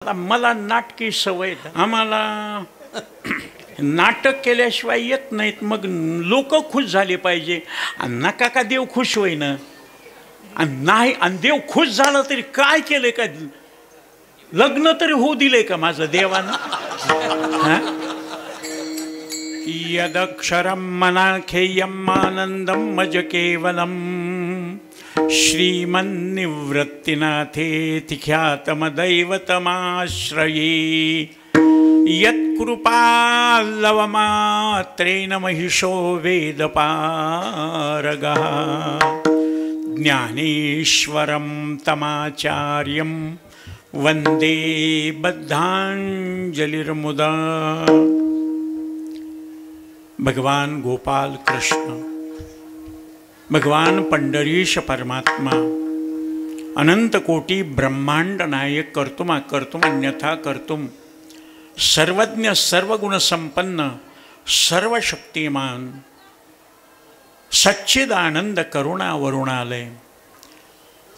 मला नाटकी सवय, आम्हाला नाटक केल्याशिवाय येत नाहीत. मग लोक खुश झाले पाहिजे. नका का देव खुश होईना, नाही आणि देव खुश झाला तरी काय केले का, लग्न तरी होऊ दिले का माझं देवानं? यदक्षरम मनाखेयम आनंदम मज केवलम श्रीमन्निवृत्तिनाथेति ख्यातमदैवतमाश्रये यत्कृपाल्लवमात्रेण महिषो वेदपारगः ज्ञानेश्वरं तमाचार्यं वन्दे बद्धाञ्जलिर्मुदा. भगवान गोपाल कृष्ण, भगवान पंढरीश परमात्मा, अनंत कोटि ब्रह्मांड नायक, कर्तुम कर्तुम अन्यथा कर्तुम, सर्वज्ञ सर्वगुण संपन्न सर्वशक्तिमान, सच्चिदानंद करुणा वरुणालय,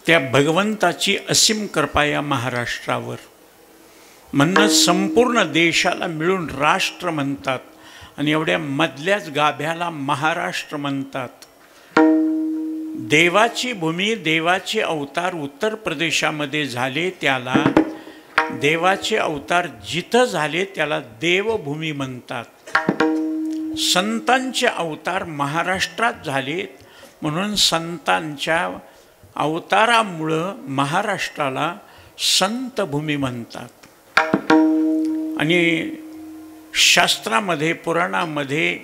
त्या भगवंताची असीम कृपा या महाराष्ट्रावर. म्हणून संपूर्ण देशाला मिळून राष्ट्र म्हणतात आणि एवढ्या मधल्याच गाभ्याला महाराष्ट्र म्हणतात. देवाची भूमी, देवाचे अवतार उत्तर प्रदेशामध्ये झाले, त्याला देवाचे अवतार जिथं झाले त्याला देवभूमी म्हणतात. संतांचे अवतार महाराष्ट्रात झालेत म्हणून संतांच्या अवतारामुळं महाराष्ट्राला संतभूमी म्हणतात. आणि शास्त्रामध्ये पुराणामध्ये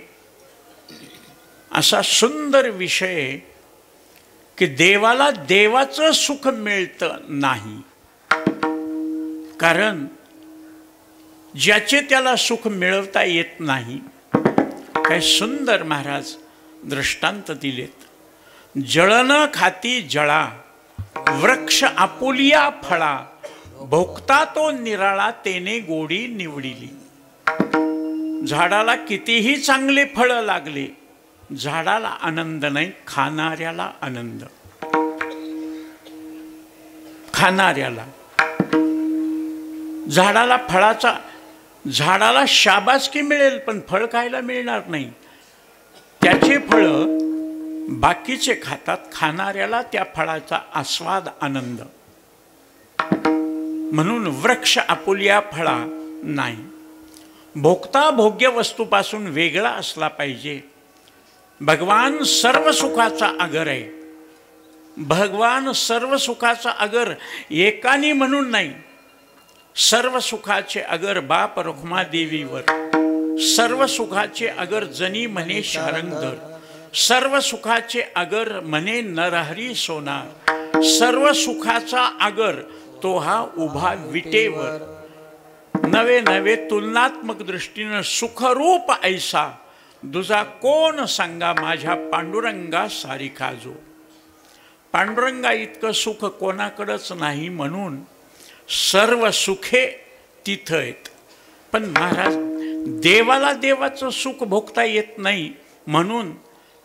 असा सुंदर विषय की देवाला देवाचं सुख मिळतं नाही, कारण ज्याचे त्याला सुख मिळवता येत नाही. काय सुंदर महाराज दृष्टांत दिलेत. जळन खाती जळा, वृक्ष आपुलिया फळा, भोगता तो निराळा, तेने गोडी निवडिली. झाडाला कितीही चांगले फळं लागले, झाडाला आनंद नाही, खाणाऱ्याला आनंद. खाणाऱ्याला, झाडाला फळाचा, झाडाला शाबासकी मिळेल पण फळ खायला मिळणार नाही. त्याचे फळं बाकीचे खातात, खाणाऱ्याला त्या फळाचा आस्वाद आनंद. म्हणून वृक्ष आपुलिया फळा नाही. भोगता भोग्य वस्तूपासून वेगळा असला पाहिजे. भगवान सर्व सुखाचा आगर आहे. भगवान सर्व सुखाचा आगर एकानी म्हणून नाही, सर्व सुखाचे आगर बाप रुक्मा देवीवर, सर्व सुखाचे आगर जनी म्हणे शारंगधर, सर्व सुखाचे आगर म्हणे नरहरी सोनार, सर्व सुखाचा आगर तो हा उभा विटेवर. नवे नवे तुलनात्मक दृष्टीनं सुखरूप ऐसा दुजा कोण सांगा, माझ्या पांडुरंगा सारिखा जो. पांडुरंगा इतकं सुख कोणाकडंच नाही, म्हणून सर्व सुखे तिथं आहेत. पण महाराज देवाला देवाचं सुख भोगता येत नाही, म्हणून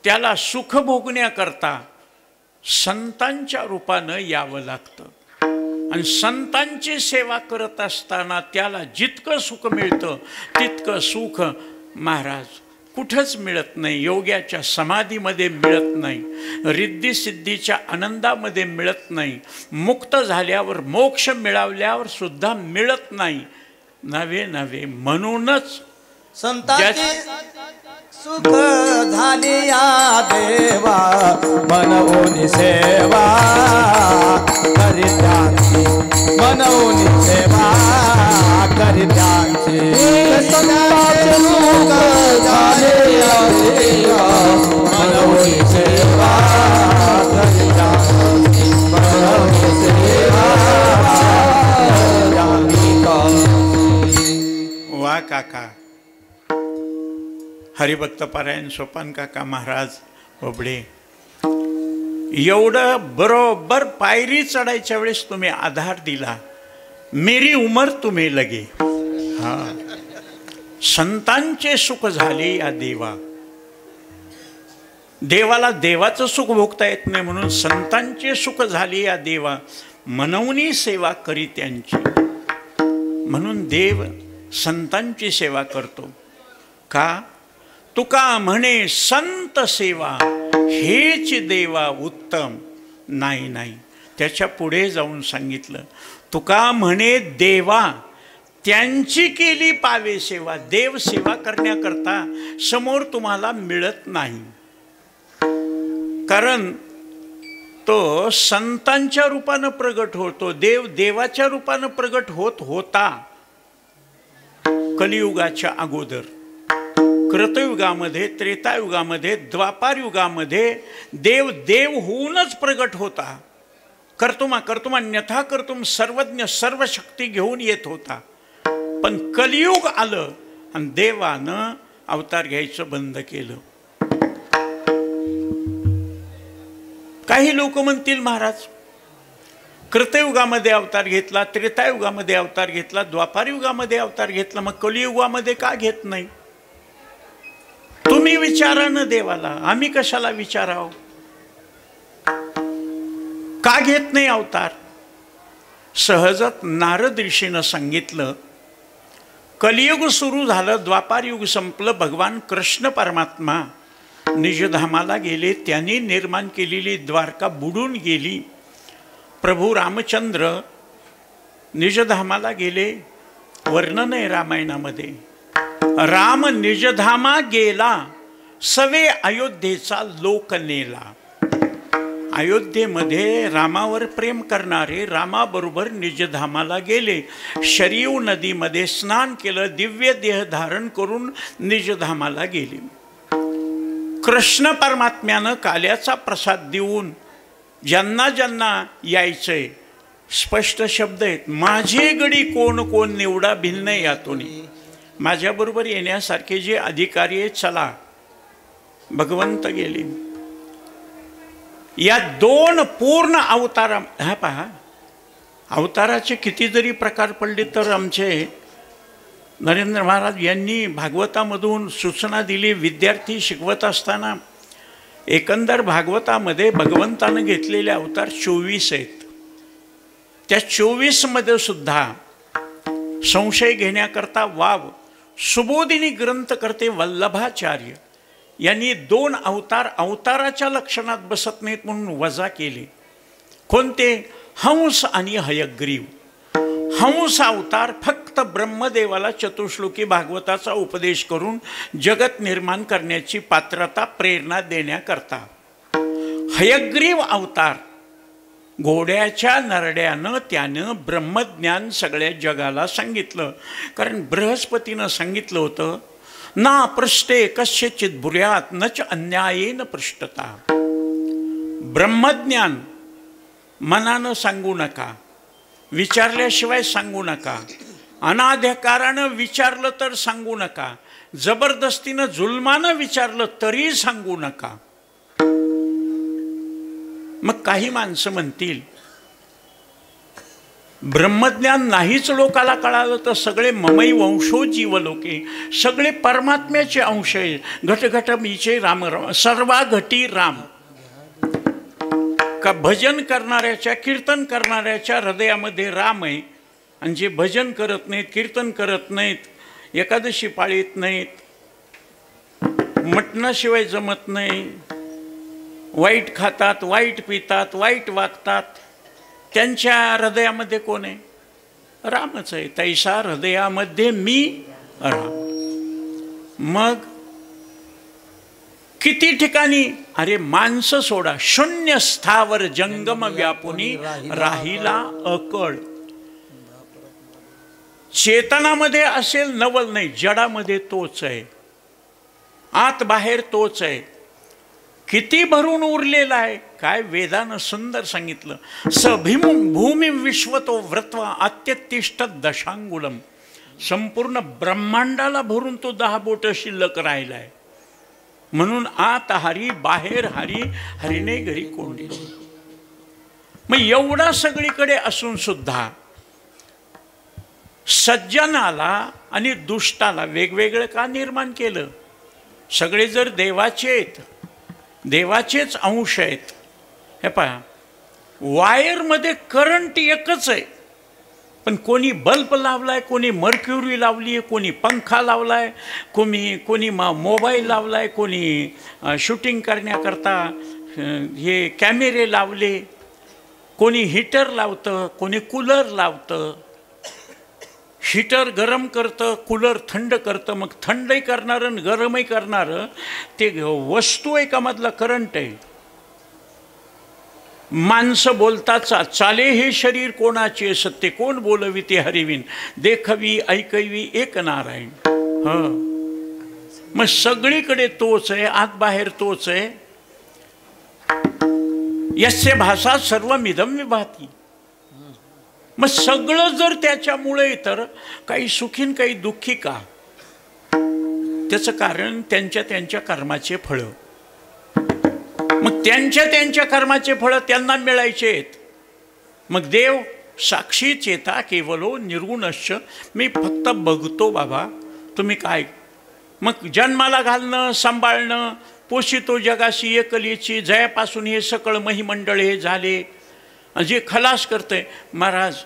त्याला सुख भोगण्याकरता संतांच्या रूपानं यावं लागतं. आणि संतांची सेवा करत असताना त्याला जितकं सुख मिळतं तितकं सुख महाराज कुठंच मिळत नाही. योग्याच्या समाधीमध्ये मिळत नाही, रिद्धी आनंदामध्ये मिळत नाही, मुक्त झाल्यावर मोक्ष मिळवल्यावर सुद्धा मिळत नाही. नवे नवे म्हणूनच संतांची सुख झाली या देवा, मनवून सेवा करित्यांची, मनवून सेवा करित्यांची. संतांची सुख झाली या देवा, मनवून सेवा करित्यांची, मनवून सेवा करित्यांची. वा काका, हरिभक्त पारायण सोपान काका महाराज बोबडे, एवढं बरोबर पायरी चढायच्या वेळेस तुम्ही आधार दिला. मेरी उमर तुम्ही लगे. हा, संतांचे सुख झाले या देवा. देवाला देवाचं सुख भोगता येत नाही, म्हणून संतांचे सुख झाले या देवा, मनवनी सेवा करी त्यांची. म्हणून देव संतांची सेवा करतो का? तुका म्हणे संत सेवा हेच देवा उत्तम. नाही नाही, त्याच्या पुढे जाऊन सांगितलं, तुका म्हणे देवा त्यांची केली पावे सेवा. देव सेवा करण्याकरता समोर तुम्हाला मिळत नाही, कारण तो संतांच्या रूपानं प्रगट होतो. देव देवाच्या रूपानं प्रगट होत होता कलियुगाच्या अगोदर. कृतयुगामध्ये, त्रेतायुगामध्ये, द्वापार युगामध्ये देव देव होऊनच प्रगट होता. कर्तुमा कर्तुमान्यथा कर्तुम, सर्वज्ञ सर्व शक्ती घेऊन येत होता. पण कलियुग आलं आणि देवानं अवतार घ्यायचं बंद केलं. काही लोक म्हणतील, महाराज कृतयुगामध्ये अवतार घेतला, त्रेतायुगामध्ये अवतार घेतला, द्वापार युगामध्ये अवतार घेतला, मग कलियुगामध्ये का घेत नाही? तुम्ही विचारा ना देवाला, आम्ही कशाला विचारावं? का घेत नाही अवतार? सहजच नारद ऋषीनं सांगितलं, कलियुग सुरू झालं, द्वापार युग संपलं, भगवान कृष्ण परमात्मा निजधामाला गेले. त्यांनी निर्माण केलेली द्वारका बुडून गेली. प्रभू रामचंद्र निजधामाला गेले. वर्णन आहे रामायणामध्ये, राम निजधामा गेला, सवे अयोध्येचा लोक नेला. अयोध्येमध्ये रामावर प्रेम करणारे रामाबरोबर निजधामाला गेले. शरयू नदीमध्ये स्नान केलं, दिव्य देह धारण करून निजधामाला गेले. कृष्ण परमात्म्यानं काल्याचा प्रसाद देऊन ज्यांना ज्यांना यायचंय, स्पष्ट शब्द आहेत, माझे गडी कोण कोण निवडा भिन्न यातून. माझ्याबरोबर येण्यासारखे जे अधिकारी आहेत चला. भगवंत गेले. या दोन पूर्ण अवतारा, हा पहा, अवताराचे किती जरी प्रकार पडले तर आमचे नरेंद्र महाराज यांनी भागवतामधून सूचना दिली. विद्यार्थी शिकवत असताना एकंदर भागवतामध्ये भगवंतानं घेतलेले अवतार 24 आहेत. त्या 24 मध्ये सुद्धा संशय घेण्याकरता वाव सुबोधिनी ग्रंथ करते वल्लभाचार्य यांनी 2 अवतार अवताराच्या लक्षणात बसत नाहीत म्हणून वजा केले. कोणते? हंस आणि हयग्रीव. हंस अवतार फक्त ब्रह्मदेवाला चतुश्लोकी भागवताचा उपदेश करून जगत निर्माण करण्याची पात्रता प्रेरणा देण्याकरता. हयग्रीव अवतार घोड्याच्या नरड्यानं त्यानं ब्रह्मज्ञान सगळ्या जगाला सांगितलं. कारण बृहस्पतीनं सांगितलं होतं, ना पृष्ठे कस्यचित भुर्यात नच अन्यायेन पृष्ठता. ब्रह्मज्ञान मनानं सांगू नका, विचारल्याशिवाय सांगू नका, अनाधिकारानं विचारलं तर सांगू नका, जबरदस्तीनं जुलमानं विचारलं तरी सांगू नका. मग काही माणसं म्हणतील, ब्रह्मज्ञान नाहीच लोकाला कळालं तर सगळे ममै वंशो जीव लोके, सगळे परमात्म्याचे अंश आहे. घटघट मीचे राम राम, सर्वा घटी राम. का भजन करणाऱ्याच्या, कीर्तन करणाऱ्याच्या हृदयामध्ये राम आहे, आणि जे भजन करत नाहीत, कीर्तन करत नाहीत, एकादशी पाळीत नाहीत, मटणाशिवाय जमत नाही, वाईट खातात, वाईट पितात, वाईट वागतात, त्यांच्या हृदयामध्ये कोण आहे? रामच आहे. तैसा हृदयामध्ये मी राम. मग किती ठिकाणी, अरे माणसं सोडा, शून्य स्थावर जंगम व्यापुनी राहिला अकळ. चेतनामध्ये असेल नवल नाही, जडामध्ये तोच आहे, आत बाहेर तोच आहे. किती भरून उरलेला आहे. काय वेदानं सुंदर सांगितलं, स भूमी विश्वतो व्रत्वा अत्यतिष्ठ दशांगुलम. संपूर्ण ब्रह्मांडाला भरून तो 10 बोट शिल्लक राहिला आहे. म्हणून आत हरी बाहेर हरी, हरीने घरी कोंडी. मग एवढा सगळीकडे असून सुद्धा सज्जनाला आणि दुष्टाला वेगवेगळं का निर्माण केलं? सगळे जर देवाचे आहेत, देवाचेच अंश आहेत. हे पहा, वायरमध्ये करंट एकच आहे, पण कोणी बल्ब लावलाय, कोणी मर्क्युरी लावली आहे, कोणी पंखा लावलाय, कोणी मोबाईल लावलाय, कोणी शूटिंग करण्याकरता हे कॅमेरे लावले, कोणी हीटर लावतं, कोणी कूलर लावतं. हीटर गरम करतं, कूलर थंड करतं. मग थंडही करणारं आणि गरमही करणारं ते वस्तू आहे का मधला करंट आहे. माणसं बोलतात, चाले हे शरीर कोणाचे, सत्य कोण बोलवी ते हरिविन, देखवी ऐकवी एक नारायण. मग सगळीकडे तोच आहे, आत बाहेर तोच आहे. यस्य भाषा सर्वमिदं विभाती. मग सगळं जर त्याच्यामुळे, तर काही सुखीन काही दुःखी का? त्याचं कारण त्यांच्या कर्माचे फळं. मग त्यांच्या कर्माचे फळं त्यांना मिळायचे आहेत. मग देव साक्षी चेता केवलो निर्गुणश्च, मी फक्त बघतो बाबा तुम्ही काय. मग जन्माला घालणं, सांभाळणं, पोषितो जगाशी एकलीची, जयापासून हे सकळ महिमंडळ हे झाले. जे खलास करते महाराज,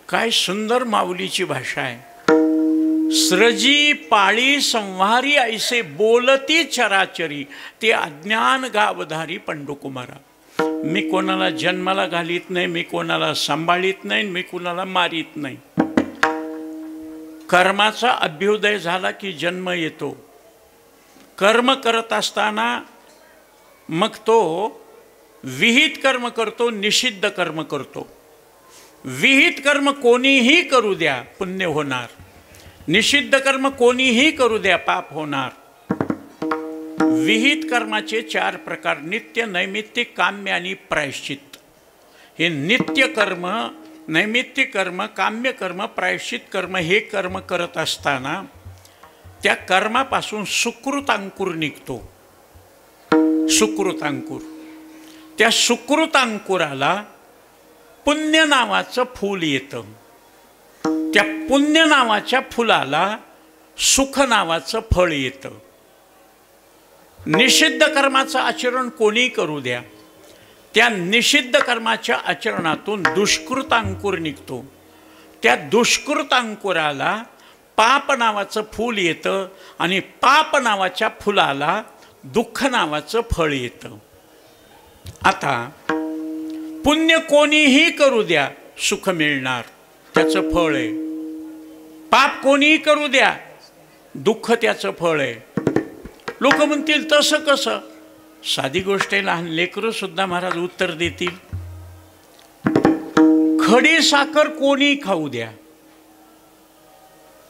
काय सुंदर माऊलीची भाषा आहे. स्रजी पाळी संहारी ऐसे बोलती चराचरी, ते अज्ञान गावधारी पंडुकुमारा. मी कोणाला जन्माला घालीत नाही, मी कोणाला सांभाळीत नाही, मी कोणाला मारीत नाही. कर्माचा अभ्युदय झाला की जन्म येतो. कर्म करत असताना मग तो विहित कर्म करतो, निषिद्ध कर्म करतो. विहित कर्म कोणीही करू द्या पुण्य होणार, निषिद्ध कर्म कोणीही करू द्या पाप होणार. विहित कर्माचे 4 प्रकार: नित्य, नैमित्तिक, काम्य आणि प्रायश्चित. हे नित्य कर्म, नैमित्तिक कर्म, काम्य कर्म, प्रायश्चित कर्म हे कर्म करत असताना त्या कर्मापासून सुकृत अंकुर निघतो. सुकृत अंकुर. त्या सुकृत अंकुराला पुण्य नावाचं फूल येतं. त्या पुण्य नावाच्या फुलाला सुख नावाचं फळ येतं. निषिद्ध कर्माचं आचरण कोणी करू द्या, त्या निषिद्ध कर्माच्या आचरणातून दुष्कृत अंकुर निघतो. त्या दुष्कृत अंकुराला पाप नावाचं फूल येतं आणि पाप नावाच्या फुलाला दुःख नावाचं फळ येतं. आता पुण्य कोणीही करू द्या सुख मिळणार, त्याचं फळ आहे. पाप कोणीही करू द्या दुःख त्याचं फळ आहे. लोक म्हणतील तसं कसं? साधी गोष्ट आहे, लहान लेकरं सुद्धा महाराज उत्तर देतील. खडी साखर कोणी खाऊ द्या,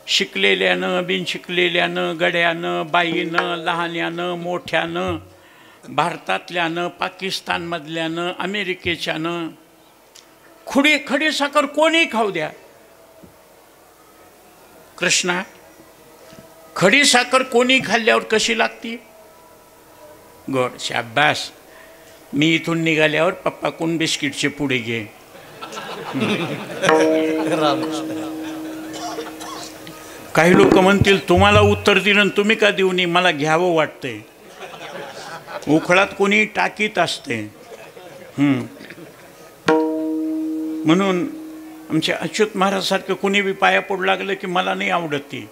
शिकलेल्यानं, बिनशिकलेल्यानं, गड्यानं, बाईनं, लहान्यानं, मोठ्यानं, भारतातल्यानं, पाकिस्तानमधल्यानं, अमेरिकेच्यानं, खडी साखर कोणी खाऊ द्या. कृष्णा, खडी साखर कोणी खाल्ल्यावर कशी लागती? गोड. शाबास. मी इथून निघाल्यावर पप्पा कोण बिस्किटचे पुढे घे. काही लोक म्हणतील तुम्हाला उत्तर दिलं तुम्ही का देऊ नये, मला घ्यावं वाटतंय. उखळात कोणी टाकीत असते. म्हणून आमच्या अच्युत महाराजसारखं कोणी बी पाया पडू लागलं की मला नाही आवडत. ती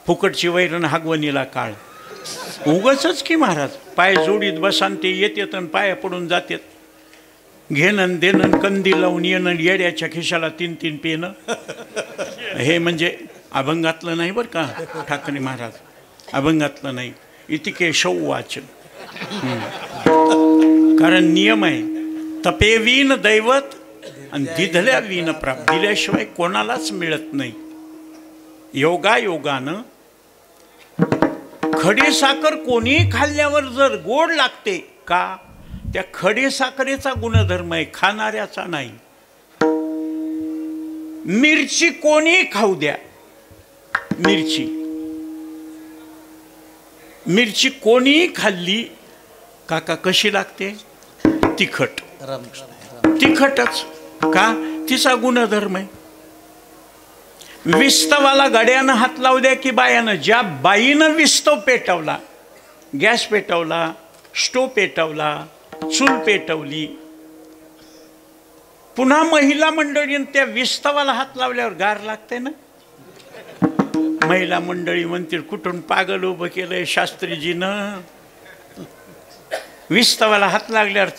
फुकटची वैरण हागवणीला काळ. उगाचच की महाराज पाय जोडीत बसान ते येतात आणि पाया पडून जातात. घेणं देणं, कंदी लावून येणं, येड्याच्या खिशाला 3-3 पेनं. हे म्हणजे अभंगातलं नाही बरं का ठाकरे महाराज, अभंगातलं नाही. इतिके शौवाच. कारण नियम आहे, तपे वीन दैवत आणि दिधल्या वीन प्राप्त. दिल्याशिवाय कोणालाच मिळत नाही. योगायोगानं खडी साखर कोणी खाल्ल्यावर जर गोड लागते का, त्या खडी साखरेचा गुणधर्म आहे, खाणाऱ्याचा नाही. मिरची कोणी खाऊ द्या, मिरची कोणी खाल्ली काका कशी लागते? तिखट. तिखटच का? तिचा गुणधर्म आहे. विस्तवाला गड्यानं हात लावू द्या की बायानं. ज्या बाईनं विस्तव पेटवला, गॅस पेटवला, स्टोव पेटवला, चूल पेटवली, पुन्हा महिला मंडळीने त्या विस्तवाला हात लावल्यावर गार लागते ना. महिला मंडळी म्हणतील कुठून पागल उभं केलंय शास्त्रीजीनं. विस्तवाला हात लागल्यावर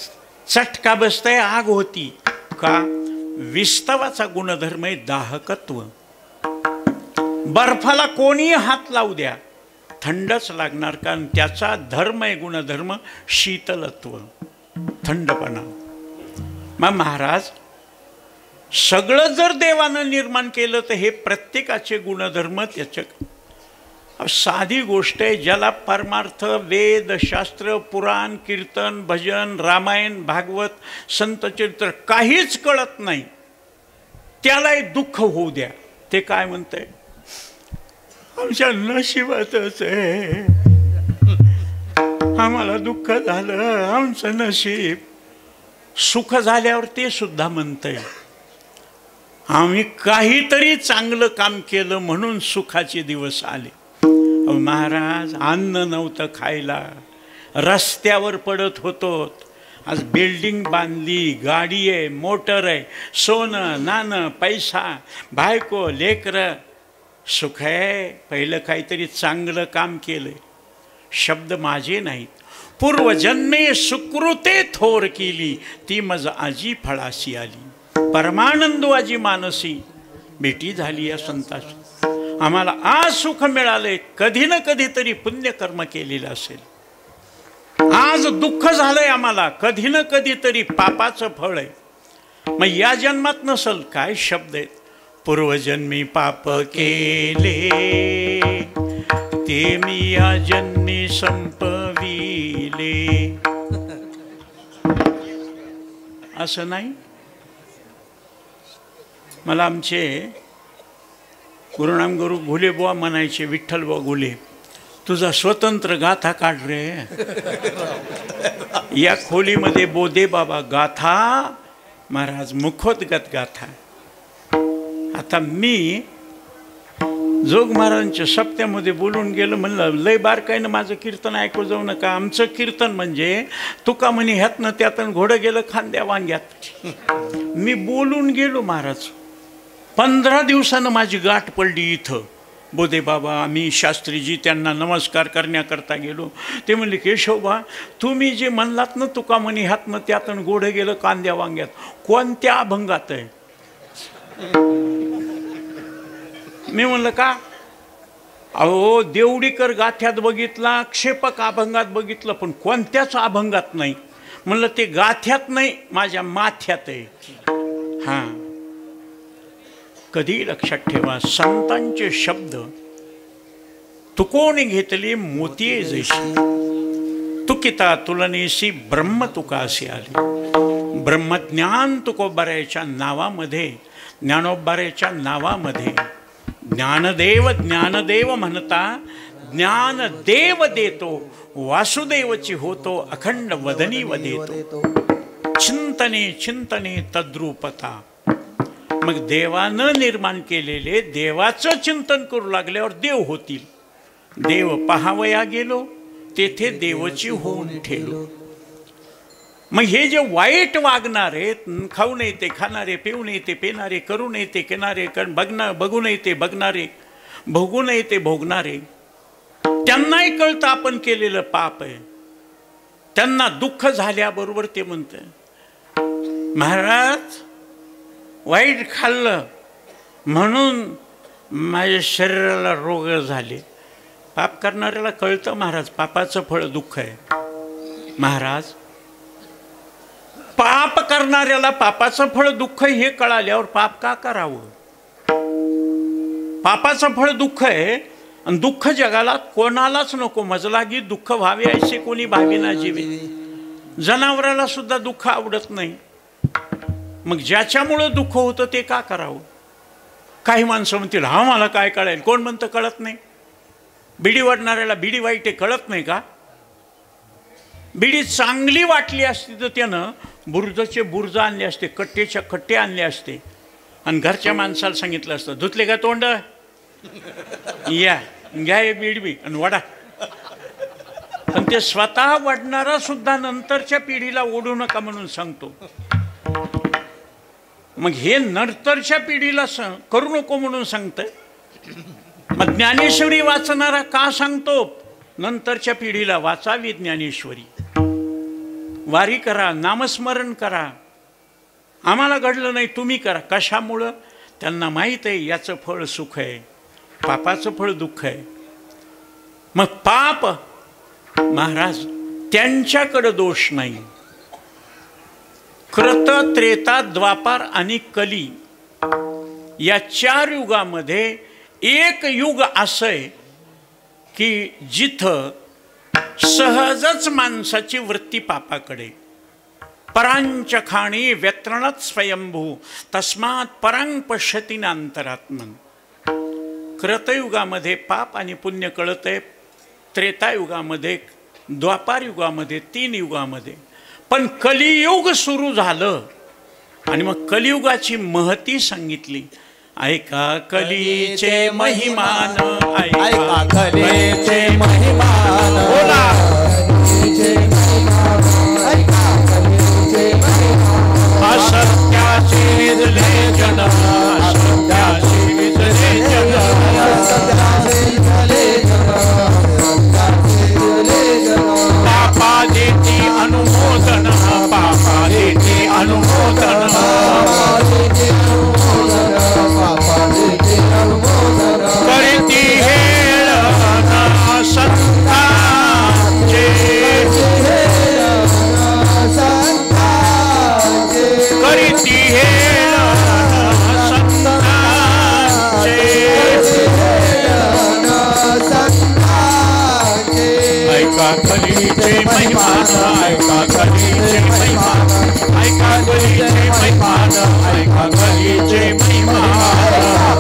चटका बसतंय, आग होती का. विस्तवाचा गुणधर्म आहे दाहकत्व. बर्फाला कोणी हात लावू द्या थंडच लागणार, कारण त्याचा धर्म आहे गुणधर्म शीतलत्व, थंडपणा. मग महाराज सगळं जर देवानं निर्माण केलं तर हे प्रत्येकाचे गुणधर्म त्याच्या साधी गोष्ट आहे. ज्याला परमार्थ वेद शास्त्र पुराण कीर्तन भजन रामायण भागवत संतचरित्र काहीच कळत नाही त्यालाही दुःख होऊ द्या. ते काय म्हणतंय, आमच्या नशिबातच आहे, आम्हाला दुःख झालं, आमचं नशीब. सुख झाल्यावर ते सुद्धा म्हणतंय आम्ही काहीतरी चांगलं काम केलं म्हणून सुखाचे दिवस आले. महाराज अन्न नव्हतं खायला, रस्त्यावर पडत होतो. आज बिल्डिंग बांधली, गाडी आहे, मोटर आहे, सोनं नाणं पैसा बायको लेकरं, सुख आहे. पहिलं काहीतरी चांगलं काम केलंय. शब्द माझे नाहीत. पूर्वजन्मे सुकृते थोर केली, ती मज आजी फळाशी आली. परमानंदवाजी मानसी भेटी झाली या संताची. आम्हाला आज सुख मिळाले, कधी ना कधीतरी पुण्यकर्म केलेलं असेल. आज दुःख झालंय आम्हाला, कधी ना कधीतरी पापाचं फळ आहे. मग या जन्मात नसल. काय शब्द आहेत, पूर्वजन्मी पाप केले ते मी या जन्मी संपविले. असं नाही. मला आमचे गुरुनाम गुरु घुलेबुवा म्हणायचे, विठ्ठलबुवा घुले, तुझा स्वतंत्र गाथा काढ रे. या खोलीमध्ये बोधे बाबा गाथा, महाराज मुखोद्गत गाथा. आता मी जोग महाराजांच्या सप्त्यामध्ये बोलून गेलो, म्हणलं लय बारकाईनं माझं कीर्तन ऐकू जाऊ नका. आमचं कीर्तन म्हणजे तुका म्हणे ह्यातनं त्यातनं घोडं गेलं खांद्या वांग्यात. मी बोलून गेलो महाराज. 15 दिवसानं माझी गाठ पडली इथं. बोधे बाबा आम्ही शास्त्रीजी त्यांना नमस्कार करण्याकरता गेलो. ते म्हणले केशवबा तुम्ही जे म्हणलात ना तुका म्हणे ह्यातनं त्यातनं घोडं गेलं कांद्या वांग्यात, कोणत्या अभंगात आहे. मी म्हणलं का. अहो देवडीकर गाथ्यात बघितला, क्षेपक अभंगात बघितलं, पण कोणत्याच अभंगात नाही. म्हणलं ते गाथ्यात नाही, माझ्या माथ्यात आहे. हां, कधी लक्षात ठेवा, संतांचे शब्द तुकोने घेतले मोतीये जैशी. तुकिता तुलनेशी ब्रह्म तुका असे आले. ब्रह्मज्ञान तुकोबाराच्या नावामध्ये, ज्ञानोबाराच्या नावामध्ये ज्ञानदेव ज्ञानदेव म्हणता ज्ञानदेव देतो, वासुदेवची होतो अखंड वदनी वदेतो. चिंतने चिंतने तद्रूपता. मग देवानं निर्माण केलेले देवाचं चिंतन करू लागल्यावर देव होतील. देव पहावया गेलो तेथे देवची होऊन ठेलो. मग हे जे वाईट वागणारे, खाऊ नये ते खाणारे, पिऊ नये ते पिणारे, करू नये ते किनारे, बघू नये ते बघणारे, भोगू नये ते भोगणारे, त्यांनाही कळतं आपण केलेलं पाप आहे. त्यांना दुःख झाल्याबरोबर ते म्हणते महाराज वाईट खाल्लं म्हणून माझ्या शरीराला रोग झाले. पाप करणाऱ्याला कळतं महाराज पापाचं फळ दुःख आहे. महाराज पाप करणाऱ्याला पापाचं फळ दुःख हे कळाल्यावर पाप का करावं. पापाचं फळ दुःख आहे आणि दुःख जगाला कोणालाच नको. मजलागी दुःख व्हावे असे कोणी भाविना जीवे. जनावराला सुद्धा दुःख आवडत नाही. मग ज्याच्यामुळं दुःख होतं ते का करावं. काही माणसं म्हणतील हा मला काय कळेल. कोण म्हणतं कळत नाही. बिडी वाटणाऱ्याला बिडी वाईट आहे कळत नाही का. बिडी चांगली वाटली असती तर त्यानं बुर्जचे बुर्ज आणले असते, कट्टेच्या कट्टे आणले असते आणि घरच्या माणसाला सांगितलं असतं धुतले का तोंड, या घ्या हे बिडबी आणि वडा. पण ते स्वतः वडणारा सुद्धा नंतरच्या पिढीला ओढू नका म्हणून सांगतो. मग हे नंतरच्या पिढीला करू नको म्हणून सांगतंय. मग ज्ञानेश्वरी वाचणारा का सांगतो? नंतरच्या पिढीला वाचावी ज्ञानेश्वरी, वारी करा, नामस्मरण करा. आम्हाला घडलं नाही, तुम्ही करा. कशामुळं? त्यांना माहीत आहे याचं फळ सुख आहे, पापाचं फळ दुःख आहे. मग पाप महाराज त्यांच्याकडे दोष नाही. कृत, त्रेता, द्वापार आणि कली या 4 युगामध्ये एक युग असं आहे की जिथं सहजच माणसाची वृत्ती पापाकडे. परांच खाणी व्यत्रणत स्वयंभू तस्मात परांग पश्यती नांतरात्मन. कृतयुगामध्ये पाप आणि पुण्य कळत आहे, त्रेतायुगामध्ये, द्वापार युगामध्ये, 3 युगामध्ये. पण कलियुग सुरू झालं आणि मग कलियुगाची महती सांगितली. ऐका कलीचे महिमान, ऐका कलीचे महिमान, बोला असत्याचे दिले जन, असत्याचे दिले जन, पापा देती अनुमोदन, पापा देती अनुमोदन, करती हेळना संतांचे, करती हेळना संतांचे. ऐका कलीचे महिमान, ऐका कलीचे महिमान, ऐका कलीचे महिमान, ऐका कलीचे महिमान,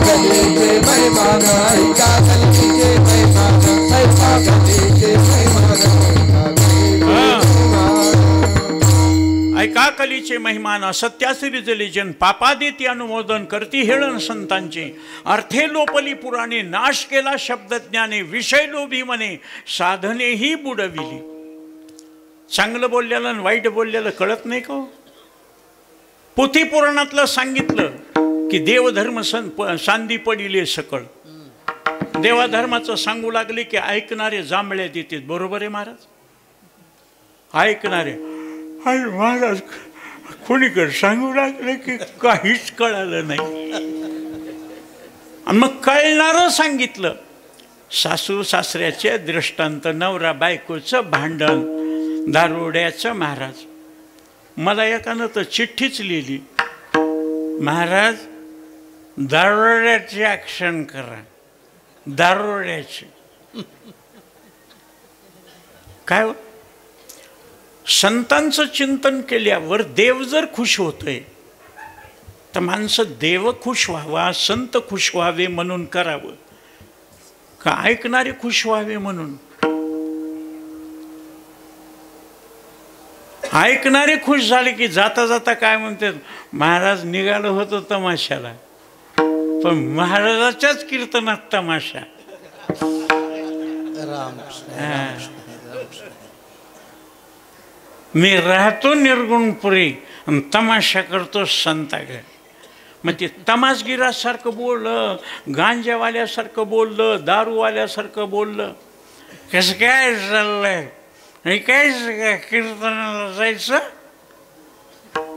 कलीचे महिमान, ऐका कलीचे महिमान, ऐका कलीचे महिमान, ऐका कलीचे महिमान. असत्यासी रिजले जन, पापा देती अनुमोदन, करती हेळन संतांचे. अर्थे लोपली पुराणे, नाश केला शब्दज्ञाने, विषय लोभी म्हणे, साधनेही बुडविली. चांगलं बोललेलं आणि वाईट बोललेलं कळत नाही का? पोथी पुराणातलं सांगितलं की देवधर्म सांदी पडिले सकळ. देवाधर्माचं सांगू लागले की ऐकणारे जांभळ्या देतात. बरोबर आहे महाराज? ऐकणारे अरे महाराज कोणीकडे सांगू लागले की काहीच कळालं नाही. आणि मग कळणारं सांगितलं. सासू सासऱ्याचे दृष्टांत, नवरा बायकोचं भांडण, दारोड्याचं. महाराज मला एकानं तर चिठ्ठीच लिहिली, महाराज दारोड्याचे ॲक्शन करा, दारोड्याचे. काय संतांचं चिंतन केल्यावर देव जर खुश होतोय तर माणसं देव खुश व्हावा, संत खुश व्हावे म्हणून करावं का ऐकणारे खुश व्हावे म्हणून? ऐकणारे खुश झाले की जाता जाता काय म्हणतात, महाराज निघालं होतं तमाशाला, पण महाराजाच्याच कीर्तनात तमाशा. मी राहतो निर्गुणपुरी आणि तमाशा करतो संताकडे. मग ते तमाशगिरासारखं बोललं, गांजावाल्यासारखं बोललं, दारूवाल्यासारखं बोललं. कसं काय चाललंय, हे काय कीर्तनाला जायचं,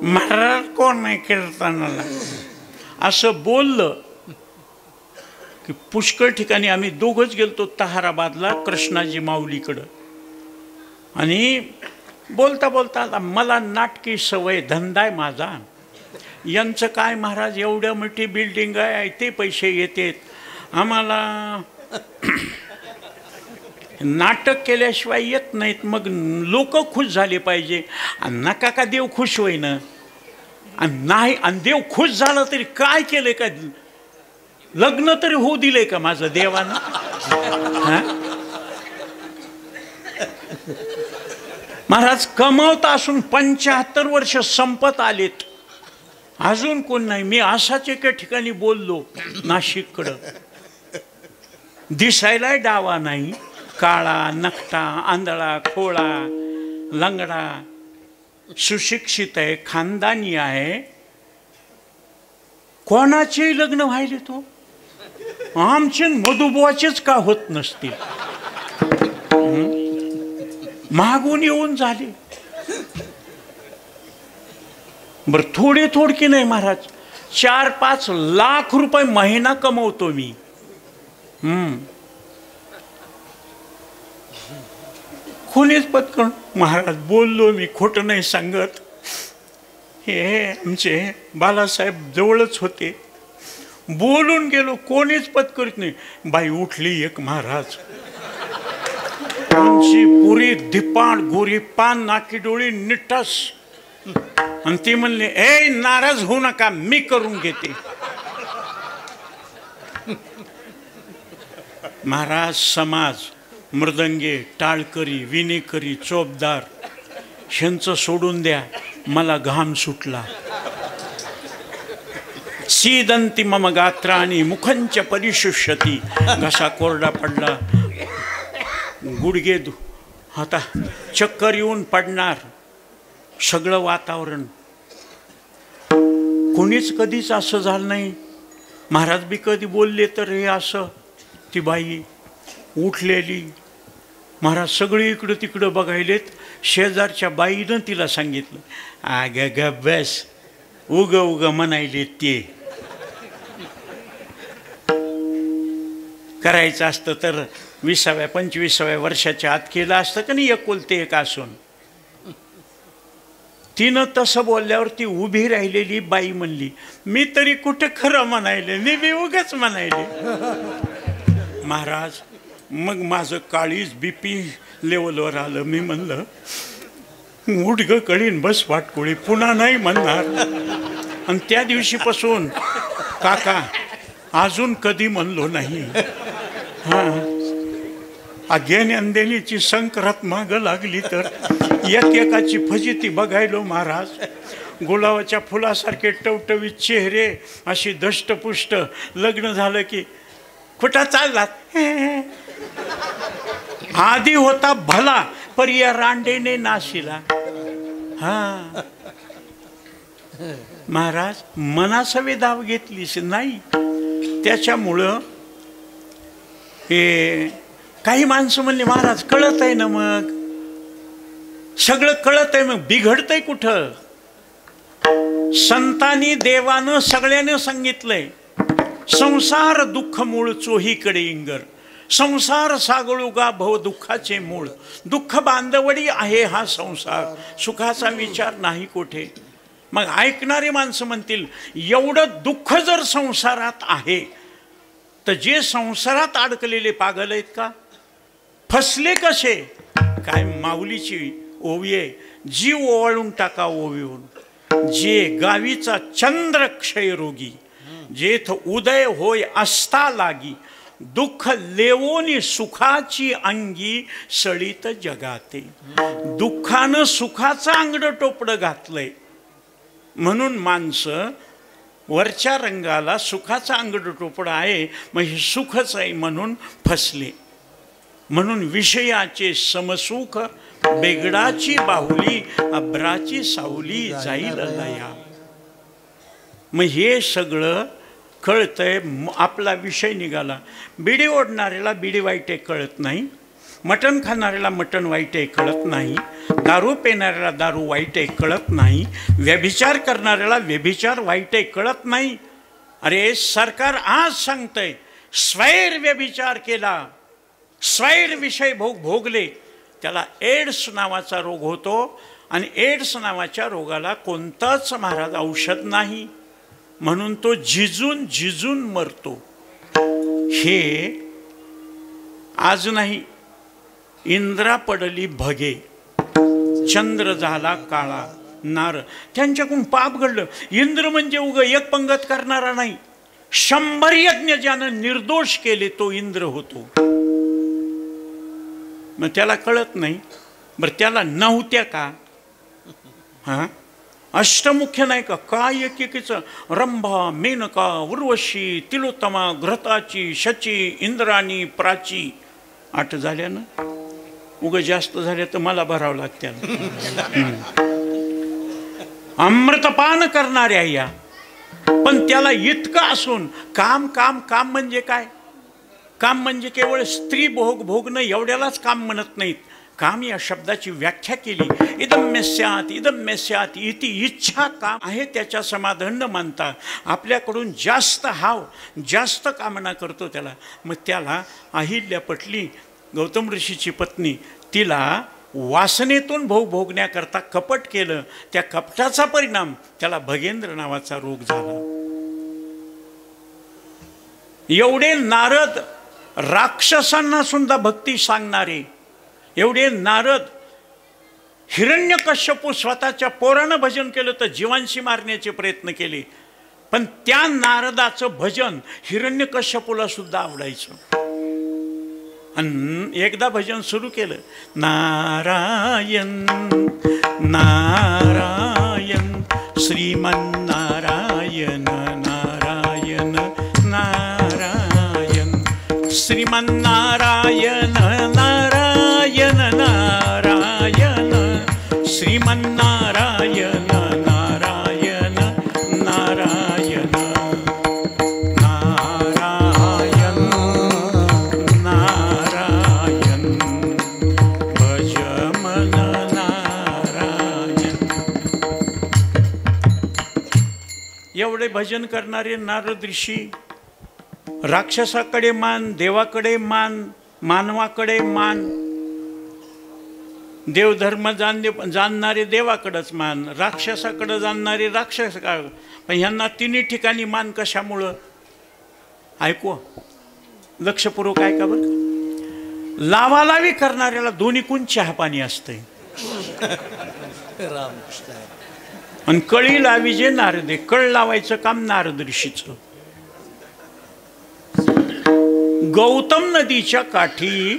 महाराज कोण नाही कीर्तनाला, असं बोललं की पुष्कळ ठिकाणी आम्ही दोघंच गेलतो ताहाराबादला कृष्णाजी माऊलीकडं. आणि बोलता बोलता आता मला नाटकी सवय, धंदा आहे माझा. यांचं काय महाराज एवढ्या मोठी बिल्डिंग आहे, ते पैसे येतात, आम्हाला नाटक केल्याशिवाय येत नाहीत. मग लोक खुश झाले पाहिजे. नका का देव खुश होईना, आणि नाही, आणि देव खुश झाला तरी काय केलंय का, लग्न तरी होऊ दिलंय का माझं देवानं? महाराज कमवता असून 75 वर्ष संपत आलेत, अजून कोण नाही. मी असाच एका ठिकाणी बोललो नाशिककडं, दिसायला डावा नाही, काळा, नकटा, आंधळा, खोळा, लंगडा, सुशिक्षित आहे, खानदानी आहे, कोणाचे लग्न व्हायले तो आमचे मधुबुवाचेच का होत नसतील मागून येऊन झाले बर थोडे थोडके नाही महाराज 4-5 लाख रुपये महिना कमवतो मी कोणीच पत्कन महाराज बोललो मी खोटं नाही सांगत हे आमचे बालासाहेब जवळच होते बोलून गेलो कोणीच पत्करीत नाही बाई उठली एक महाराज आमची पुरी धिपाड गोरी पान नाकी डोळी निट्टस आणि ती म्हणले ए नाराज होऊ नका मी करून घेते महाराज समाज मृदंगे टाळकरी विनेकरी चोपदार ह्यांचं सोडून द्या मला घाम सुटला सीदंती मम गात्राणी मुखंच परिशुष्यती घसा कोरडा पडला गुडघे आता चक्कर येऊन पडणार सगळं वातावरण कोणीच कधीच असं झालं नाही महाराज बी कधी बोलले तर हे असं ती बाई उठलेली महाराज सगळे इकडं तिकडं बघायलेत शेजारच्या बाईनं तिला सांगितलं आग ग बस उग उग म्हणायले ते करायचं असतं तर 20व्या-25व्या वर्षाच्या आत केलं असतं का नाही एकुलते एक असून तिनं तसं बोलल्यावर ती उभी राहिलेली बाई म्हणली मी तरी कुठं खरं म्हणायले मी बी उगाच म्हणायले महाराज मग माझं काळीज BP लेवलवर आलं मी म्हणलं उडगं कळीन बस वाटकोळी पुन्हा नाही म्हणणार आणि त्या दिवशीपासून काका अजून कधी म्हणलो नाही अज्ञानी अंधेनीची संक्रांत मागं लागली तर एकेकाची फजिती बघायलो महाराज गुलाबाच्या फुलासारखे टवटवीत चेहरे अशी दष्टपुष्ट लग्न झालं की कुठं चाललात आधी होता भला पर या रांडेने नाशिला महाराज मनासवे दाव घेतलीस नाही त्याच्यामुळं हे काही माणसं म्हणले महाराज कळत आहे ना मग सगळं कळत आहे मग बिघडतंय कुठं संतांनी देवानं सगळ्यानं सांगितलंय संसार दुःख मूळ चोहीकडे इंगर संसार सागळुगा भव दुःखाचे मूळ दुःख बांधवडी आहे हा संसार सुखाचा विचार नाही कोठे मग ऐकणारी माणसं म्हणतील एवढं दुःख जर संसारात आहे तर जे संसारात अडकलेले पागल आहेत का फसले कसे काय माऊलीची ओवी आहे जीव ओवाळून टाका ओवीहून जे गावीचा चंद्र क्षयरोगी जेथ उदय होय असता लागी दुःख लेवोनी सुखाची अंगी सळीत जगाते दुःखानं सुखाचं अंगड टोपडं घातलंय म्हणून माणसं वरच्या रंगाला सुखाचा अंगड टोपडा आहे मग हे सुखच आहे म्हणून फसले म्हणून विषयाचे समसुख बेगडाची बाहुली अब्राची सावली जाईल लया मग हे सगळं कळतंय आपला विषय निघाला बिडी ओढणाऱ्याला बिडी वाईट आहे कळत नाही मटण खाणाऱ्याला मटण वाईट आहे कळत नाही दारू पिणाऱ्याला दारू वाईट आहे कळत नाही व्यभिचार करणाऱ्याला व्यभिचार वाईट आहे कळत नाही अरे सरकार आज सांगतंय स्वैर व्यभिचार केला स्वैर विषय भोगले त्याला एड्स नावाचा रोग होतो आणि एड्स नावाच्या रोगाला कोणताच महाराज औषध नाही म्हणून तो झिजून झिजून मरतो हे आज नाही इंद्रा पडली भगे चंद्र झाला काळा नार त्यांच्याकडून पाप घडलं इंद्र म्हणजे उग एक पंगत करणारा नाही 100 यज्ञ ज्यानं निर्दोष केले तो इंद्र होतो मग त्याला कळत नाही बरं त्याला नव्हत्या का अष्टमुख्य नाही का काय एकेकीचं रंभा मेनका उर्वशी तिलोत्तमा घृताची शची इंद्राणी प्राची 8 झाल्या ना उग जास्त झाल्या तर मला भरावं लागत्या अमृतपान करणाऱ्या या पण त्याला इतकं असून काम काम काम म्हणजे काय? काम म्हणजे केवळ स्त्री भोग भोगणं एवढ्यालाच काम म्हणत नाहीत. काम या शब्दाची व्याख्या केली, इदम मे स्यात् इति इच्छा काम आहे त्याच्या समाधान न मानता आपल्याकडून जास्त हाव जास्त कामना करतो त्याला. मग त्याला अहिल्या पटली, गौतम ऋषीची पत्नी, तिला वासनेतून भोग भोगण्याकरता कपट केलं. त्या कपटाचा परिणाम त्याला भगेंद्र नावाचा रोग झाला. एवढे नारद राक्षसांना सुद्धा भक्ती सांगणारे, एवढे नारद हिरण्यकश्यपू स्वतःच्या पोरानं भजन केलं तर जीवांशी मारण्याचे प्रयत्न केले, पण त्या नारदाचं भजन हिरण्यकश्यपूला सुद्धा आवडायचं. आणि एकदा भजन सुरू केलं, नारायण नारायण श्रीमन्नारायण नारायण नारायण श्रीमन्नारायण नारायण नारायण श्रीमन्नारायण नारायण नारायण नारायण नारायण भज मन नारायण. एवढे भजन करणारे नारद ऋषी राक्षसाकडे मान, देवाकडे मान, मानवाकडे मान. देवधर्म जाणणारे देवाकडेच मान, राक्षसाकडे जाणणारे राक्षस का. पण ह्यांना तिन्ही ठिकाणी मान कशामुळं? ऐकू, लक्षपूर्वक ऐका बरं. लावालावी करणाऱ्याला दोन्हीकून चहापाणी असते. आणि कळी लावी जे नारद, कळ लावायचं काम नारद ऋषीचं. गौतम नदीच्या काठी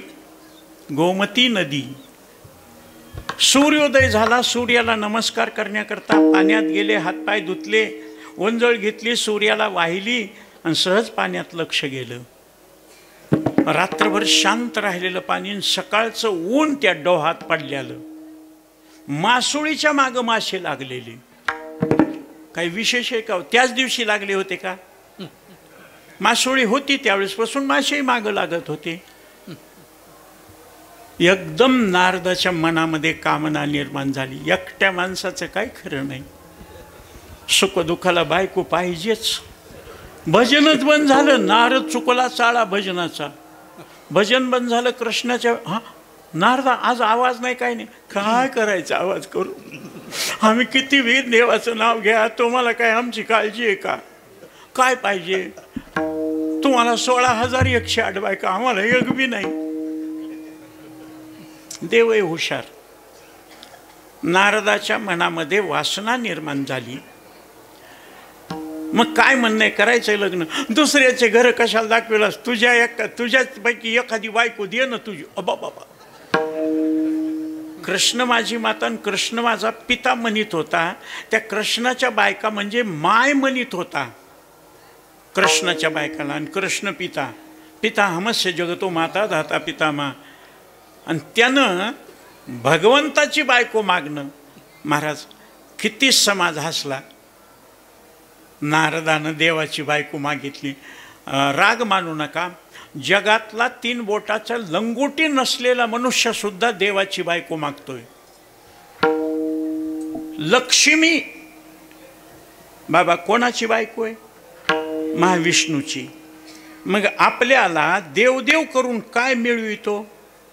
गोमती नदी, सूर्योदय झाला, सूर्याला नमस्कार करण्याकरता पाण्यात गेले, हातपाय धुतले, ओंजळ घेतली, सूर्याला वाहिली आणि सहज पाण्यात लक्ष गेलं. रात्रभर शांत राहिलेलं पाणी, सकाळचं ऊन त्या डोहात पडलेलं, मासोळीच्या मागं मासे लागलेले. काही विशेष आहे का? त्याच दिवशी लागले होते का? मासोळी होती त्यावेळेसपासून मासेही मागं लागत होते. एकदम नारदाच्या मनामध्ये कामना निर्माण झाली. एकट्या माणसाचं काय खरं नाही, सुखदुःखाला बायको पाहिजेच. भजनच बंद झालं, नारद चुकला चाळा भजनाचा. भजन बंद झालं कृष्णाच्या. हा नारदा आज आवाज नाही, काय नाही. काय करायचं आवाज करू? आम्ही किती वेळ देवाचं नाव घ्या, तुम्हाला काय आमची काळजी आहे का? काय पाहिजे तुम्हाला? 16,108 बायका, आम्हाला एक बी नाही. देव आहे हुशार. नारदाच्या मनामध्ये वासना निर्माण झाली. मग काय म्हणणं आहे, करायचंय लग्न. दुसऱ्याचे घर कशाला दाखवेलास? तुझ्यापैकी एखादी बायको दे ना तुझी. अबा बाबा, कृष्ण माझी माता आणि कृष्ण माझा पिता म्हणत होता. त्या कृष्णाच्या बायका म्हणजे माय म्हणत होता कृष्णाच्या बायकाला. आणि कृष्ण पिता, पिता हमस्य जगतो माता धाता पिता मा. आणि त्यानं भगवंताची बायको मागणं. महाराज किती समाज हसला. नारदानं देवाची बायको मागितली. राग मानू नका, जगातला 3 बोटाचा लंगोटी नसलेला मनुष्य सुद्धा देवाची बायको मागतोय. लक्ष्मी बाबा कोणाची बायको आहे? महाविष्णूची. मग आपल्याला देवदेव करून काय मिळवितो?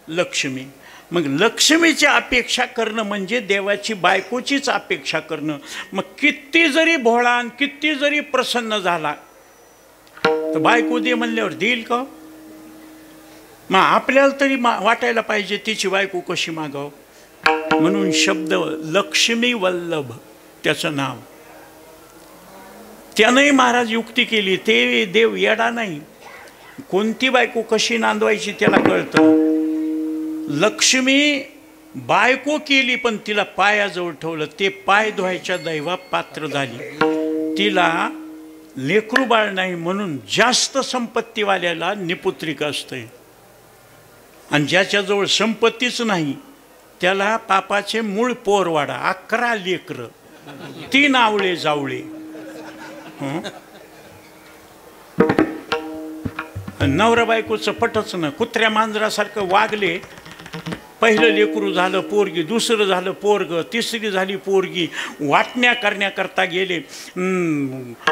लक्ष्मी. मग लक्ष्मीची अपेक्षा करणं म्हणजे देवाची बायकोचीच अपेक्षा करणं. मग किती जरी भोळा आणि किती जरी प्रसन्न झाला तर बायको दे म्हणल्यावर देईल का? मग आपल्याला तरी वाटायला पाहिजे तिची बायको कशी मागाव. म्हणून शब्द लक्ष्मी वल्लभ त्याचं नाव. त्यानंही महाराज युक्ती केली. ते देव येडा नाही, कोणती बायको कशी नांदवायची त्याला कळतं. लक्ष्मी बायको केली पण तिला पायाजवळ ठेवलं. ते पाय धुवायच्या दैवा पात्र झाली. तिला लेकरू बाळ नाही म्हणून जास्त संपत्तीवाल्याला निपुत्रिक असते. आणि ज्याच्याजवळ संपत्तीच नाही त्याला पापाचे मूळ पोरवाडा. 11 लेकरं, 3 आवळे जावळे. नवरा बायकोचं पटच ना, कुत्र्या मांजरासारखं वागले. पहिलं लेकरू झालं पोरगी, दुसरं झालं पोरग, तिसरी झाली पोरगी. वाटण्या करण्याकरता गेले.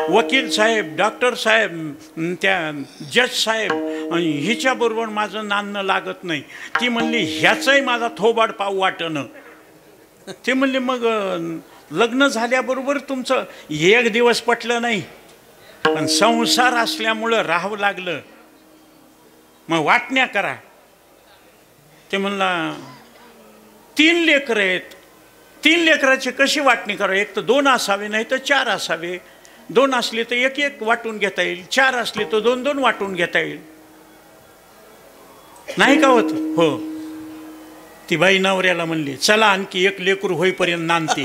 वकील साहेब, डॉक्टर साहेब, त्या जज साहेब, हिच्याबरोबर माझं नाणं लागत नाही. ती म्हणली ह्याचंही माझा थोबाड पाव वाटणं. ते म्हणले मग लग्न झाल्याबरोबर तुमचं एक दिवस पटलं नाही, पण संसार असल्यामुळं राहावं लागलं, मग वाटण्या करा. ते म्हणला 3 लेकरं आहेत, 3 लेकराची कशी वाटणी करा? एक तर 2 असावे, नाही तर 4 असावे. 2 असले तर 1-1 वाटून घेता येईल, 4 असले तर 2-2 वाटून घेता येईल. नाही का होत? हो. ती बाई नवऱ्याला म्हणली चला आणखी 1 लेकरू होईपर्यंत नांदते,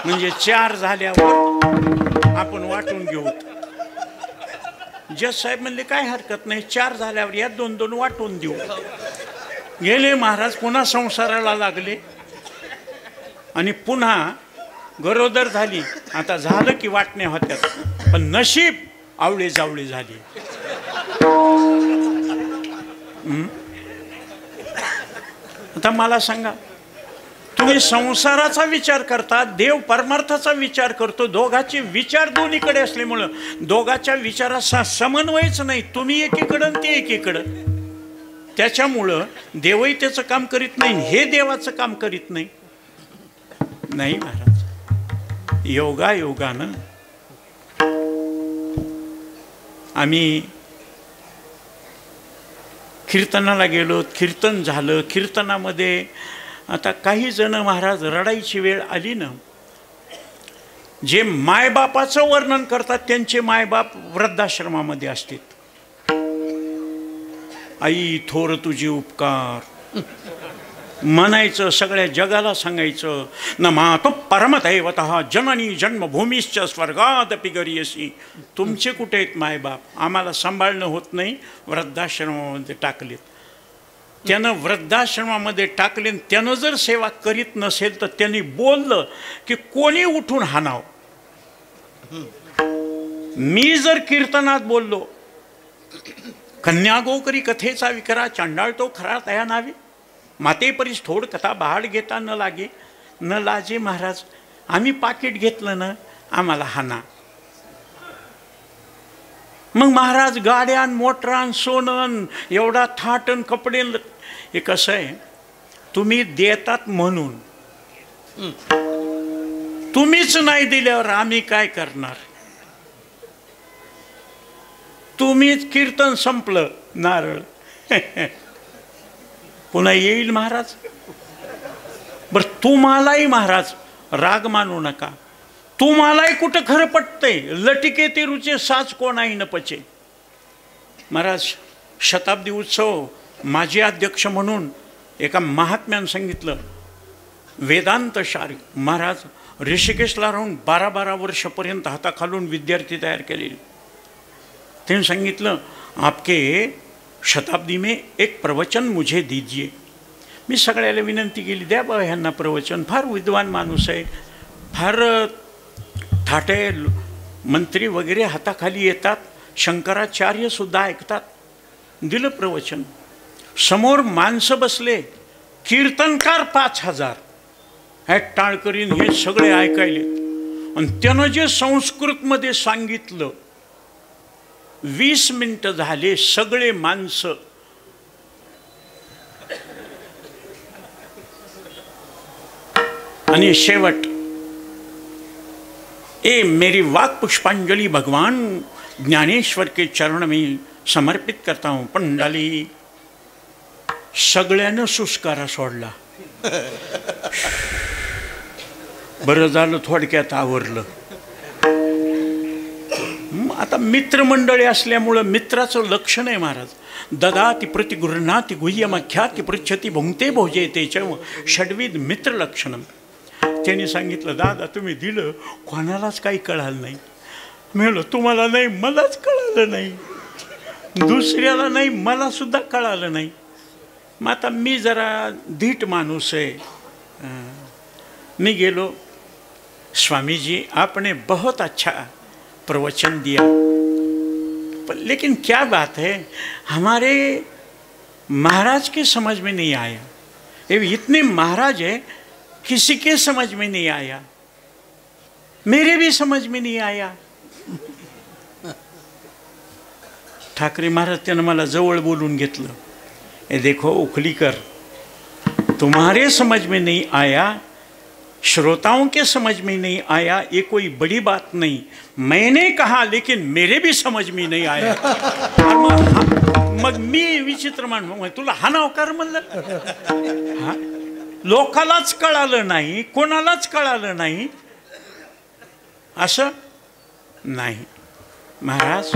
म्हणजे 4 झाल्यावर आपण वाटून घेऊ. जज साहेब म्हणले काय हरकत नाही, 4 झाल्यावर या 2-2 वाटून देऊ. गेले महाराज, पुन्हा संसाराला लागले आणि पुन्हा गरोदर झाली. आता झालं की वाटण्या होत्यात, पण नशीब आवळे जावळे झाली. आता मला सांगा, तुम्ही संसाराचा विचार करता, देव परमार्थाचा विचार करतो. दोघांचे विचार दोन्हीकडे असल्यामुळं दोघांच्या विचाराचा समन्वयच नाही. तुम्ही एकीकडं ते एकीकडं. त्याच्यामुळं देवही त्याचं काम करीत नाही, हे देवाचं काम करीत नाही. नाही महाराज, योगानं आम्ही कीर्तनाला गेलो, कीर्तन झालं. कीर्तनामध्ये आता काही जण महाराज रडायची वेळ आली ना, जे मायबापाचं वर्णन करतात त्यांचे मायबाप वृद्धाश्रमामध्ये असतात. आई थोर तुझे उपकार म्हणायचं, सगळ्या जगाला सांगायचं. न मातो परमदैवतः जननी जन्मभूमीश्च स्वर्गादपि गरीयसी. तुमचे कुठे आहेत मायबाप? आम्हाला सांभाळणं होत नाही, वृद्धाश्रमामध्ये टाकलेत. त्यानं वृद्धाश्रमामध्ये टाकले, त्यानं जर सेवा करीत नसेल तर त्यांनी बोललं की कोणी उठून हाणाव. मी जर कीर्तनात बोललो कन्यागोकरी कथेचा विकरा चांडाळ तो खरा तया नावी, माते परीस थोड कथा बहाड घेता न लागे न लाजे. महाराज आम्ही पाकिट घेतलं ना, आम्हाला हाना. मग महाराज गाड्यान मोटरान सोनं एवढा थाटन कपडे. हे कसं आहे, तुम्ही देतात म्हणून, तुम्हीच नाही दिल्यावर आम्ही काय करणार? तुम्हीच कीर्तन संपलं, नारळ पुन्हा येईल महाराज. बर तुम्हालाही महाराज राग मानू नका, तुम्हालाही कुठं खरं पटतंय. लटिके ते रुचे साच कोणाही न पचे. महाराज शताब्दी उत्सव माजी अध्यक्ष म्हणून एका महात्म्यानं सांगितलं, वेदांत शारी महाराज ऋषिकेशला राहून 12-12 वर्षापर्यंत हाताखालून विद्यार्थी तयार केलेले. त्यांनी सांगितलं आपके शताब्दी में एक प्रवचन मुझे दीजिए. मी सगळ्याला विनंती केली, द्या बा ह्यांना प्रवचन. फार विद्वान माणूस आहे, फार थाटे मंत्री वगैरे हाताखाली येतात, शंकराचार्यसुद्धा ऐकतात. दिलं प्रवचन. समोर माणसं बसले, कीर्तनकार 5000, हे टाळकरीन हे सगळे ऐकायले. आणि त्यानं जे संस्कृतमध्ये सांगितलं, 20 मिनिटं झाले, सगळे माणसं आणि शेवट ए मेरी वाक पुष्पांजलि भगवान ज्ञानेश्वर के चरण में समर्पित करता हूं. पंडाली सगळ्यानं सुस्कारा सोडला. बरं झालं थोडक्यात आवरलं. आता मित्रमंडळी असल्यामुळं मित्राचं लक्षण आहे महाराज. ददाति प्रतिगृह्णाति गुह्यमख्याति पृच्छति भुंक्ते भोजयते च षड्विध मित्र लक्षणम. त्यांनी सांगितलं, दादा तुम्ही दिलं, कोणालाच काही कळालं नाही. म्हणलं तुम्हाला नाही, मलाच कळालं नाही, दुसऱ्याला नाही, मला सुद्धा कळालं नाही. मग आता मी जरा धीट माणूस आहे, मी गेलो, स्वामी जी आपने बहुत अच्छा प्रवचन दिया, लेकिन क्या बात है, हमारे महाराज के समझ में नहीं आया। ये इतने महाराज है, किसी के समझ में नहीं आया, मेरे भी समझ में नहीं आया। ठाकरे महाराज त्यानं मला जवळ बोलून घेतलं, ए देखो उखलीकर, तुम्हारे समझ में नहीं आया, श्रोताओं के समझ में नहीं आया, ये कोई बड़ी बात नहीं, मैंने कहा लेकिन मेरे भी समझ में नहीं आया। मग मी विचित्र माणूस, तुला हा नवकार म्हणलं, हा लोकालाच कळालं नाही, कोणालाच कळालं नाही, असं नाही। महाराज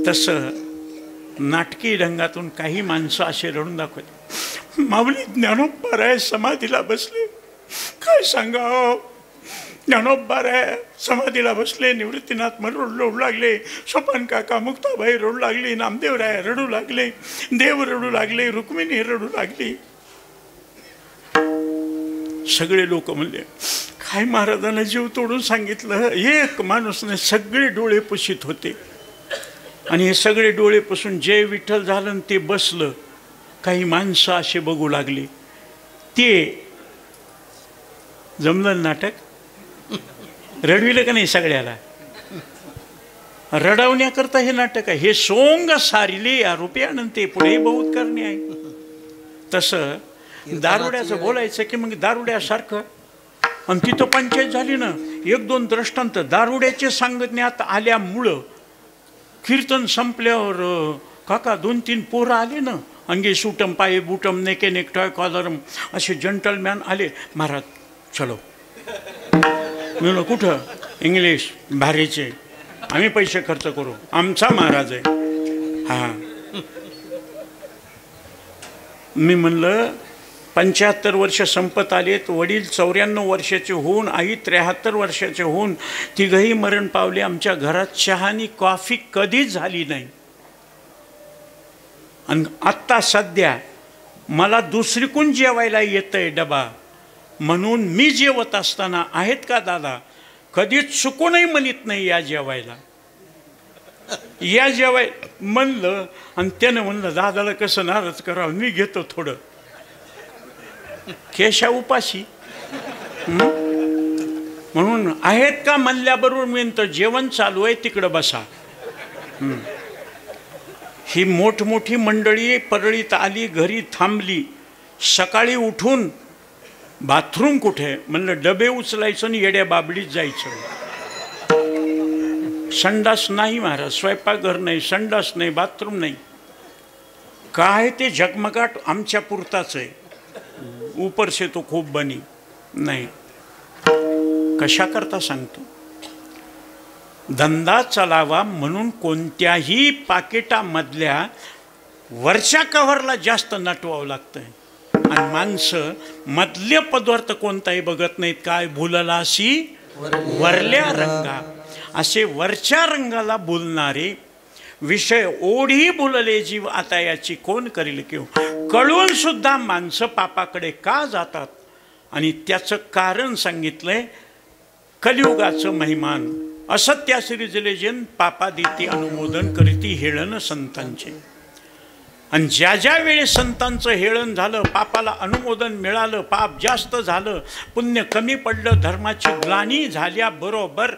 तसं नाटकी रंगातून काही माणसं असे रडून दाखवते। माऊली ज्ञानोबाराय समाधीला बसले, काय सांगावं, ज्ञानोबाराय समाधीला बसले, निवृत्तीनाथ म्हणून रडू लागले, सोपान काका मुक्ताबाई रडू लागली, नामदेवराय रडू लागले, देव रडू लागले, रुक्मिणी रडू लागली। सगळे लोक म्हणले काय महाराजांना जीव तोडून सांगितलं। एक माणूसने सगळे डोळे पुशीत होते आणि हे सगळे डोळे पुसून जय विठ्ठल झालं, ते बसलं। काही माणसं असे बघू लागली, ते जमलं नाटक, रडविलं का नाही सगळ्याला, रडवण्याकरता हे नाटक आहे। हे सोंग सारिले या रुपयानं ते पुढे बहुत करणे आहे। तसं दारुड्याचं बोलायचं की मग दारुड्यासारखं, आणि तिथं पंचायत झाली ना, एक दोन दृष्टांत दारुड्याचे सांगण्यात आल्यामुळं कीर्तन संपल्यावर काका 2-3 पोरं आले ना, अंगे सुटम पाये बुटम नेके नेकटॉय कॉलरम असे जंटलमॅन आले। महाराज चलो, मी म्हणलं कुठं, इंग्लिश भारीचे, आम्ही पैसे खर्च करू, आमचा महाराज आहे। हां, मी म्हणलं 75 वर्ष संपत आलेत, वडील 94 वर्षाचे होऊन, आई 73 वर्षाचे होऊन, तिघही मरण पावले, आमच्या घरात चहा आणि कॉफी कधीच झाली नाही। आणि आत्ता सध्या मला दुसरीकडून जेवायला येतंय डबा, म्हणून मी जेवत असताना आहेत का दादा, कधीच चुकूनही म्हणत नाही या जेवायला, या जेवाय म्हणलं। आणि त्यानं म्हणलं दादाला कसं नाराज करावं, मी घेतो थोडं, केशा उपाशी म्हणून आहेत का म्हणल्याबरोबर मी तर जेवण चालू आहे तिकडं बसा। ही मोठमोठी मंडळी परळीत आली, घरी थांबली, सकाळी उठून बाथरूम कुठे म्हणलं, डबे उचलायचं आणि येड्या बाबडीत जायचं। संडास नाही महाराज, स्वयंपाकघर नाही, संडास नाही, बाथरूम नाही, काय ते झगमगाट आमच्या पुरताच आहे, ऊपर से तो खूप बनी नाही। कशा करता सांगतो, धंदा चालावा म्हणून कोणत्याही पाकिटामधल्या वरच्या कव्हरला जास्त नटवावं लागतंय, आणि माणसं मधले पदार्थ कोणताही बघत नाहीत। काय भुलला अशी वरल्या रंगा, असे वरच्या रंगाला बोलणारे विषय ओढी बोलले जीव आता याची कोण करील किंव, कळून सुद्धा माणसं पापाकडे का जातात, आणि त्याचं कारण सांगितलंय कलियुगाचं महिमान। असत्यासी रिजलेजन पापा देती अनुमोदन करीती हेळन संतांचे। आणि ज्या ज्या वेळी संतांचं हेळन झालं, पापाला अनुमोदन मिळालं, पाप जास्त झालं, पुण्य कमी पडलं, धर्माची ग्लानी झाल्याबरोबर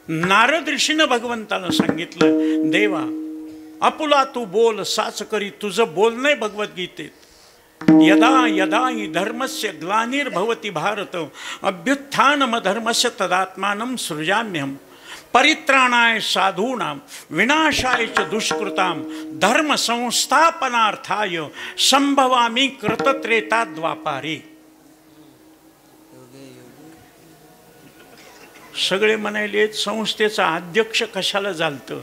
नारद ऋषीनं भगवंतानं सांगितलं, देवा आपुला तू बोल साच करी, तुझं बोलणं भगवद्गीतेत, यदा यदा हि धर्मस्य ग्लानिर्भवति भारत अभ्युत्थानमधर्मस्य तदात्मानं सृजाम्यहम् परित्राणाय साधूनां विनाशाय च दुष्कृतां धर्म संस्थापनार्थाय संभवामि कृतत्रेता द्वापारे। सगळे म्हणाले संस्थेचा अध्यक्ष कशाला झालतं,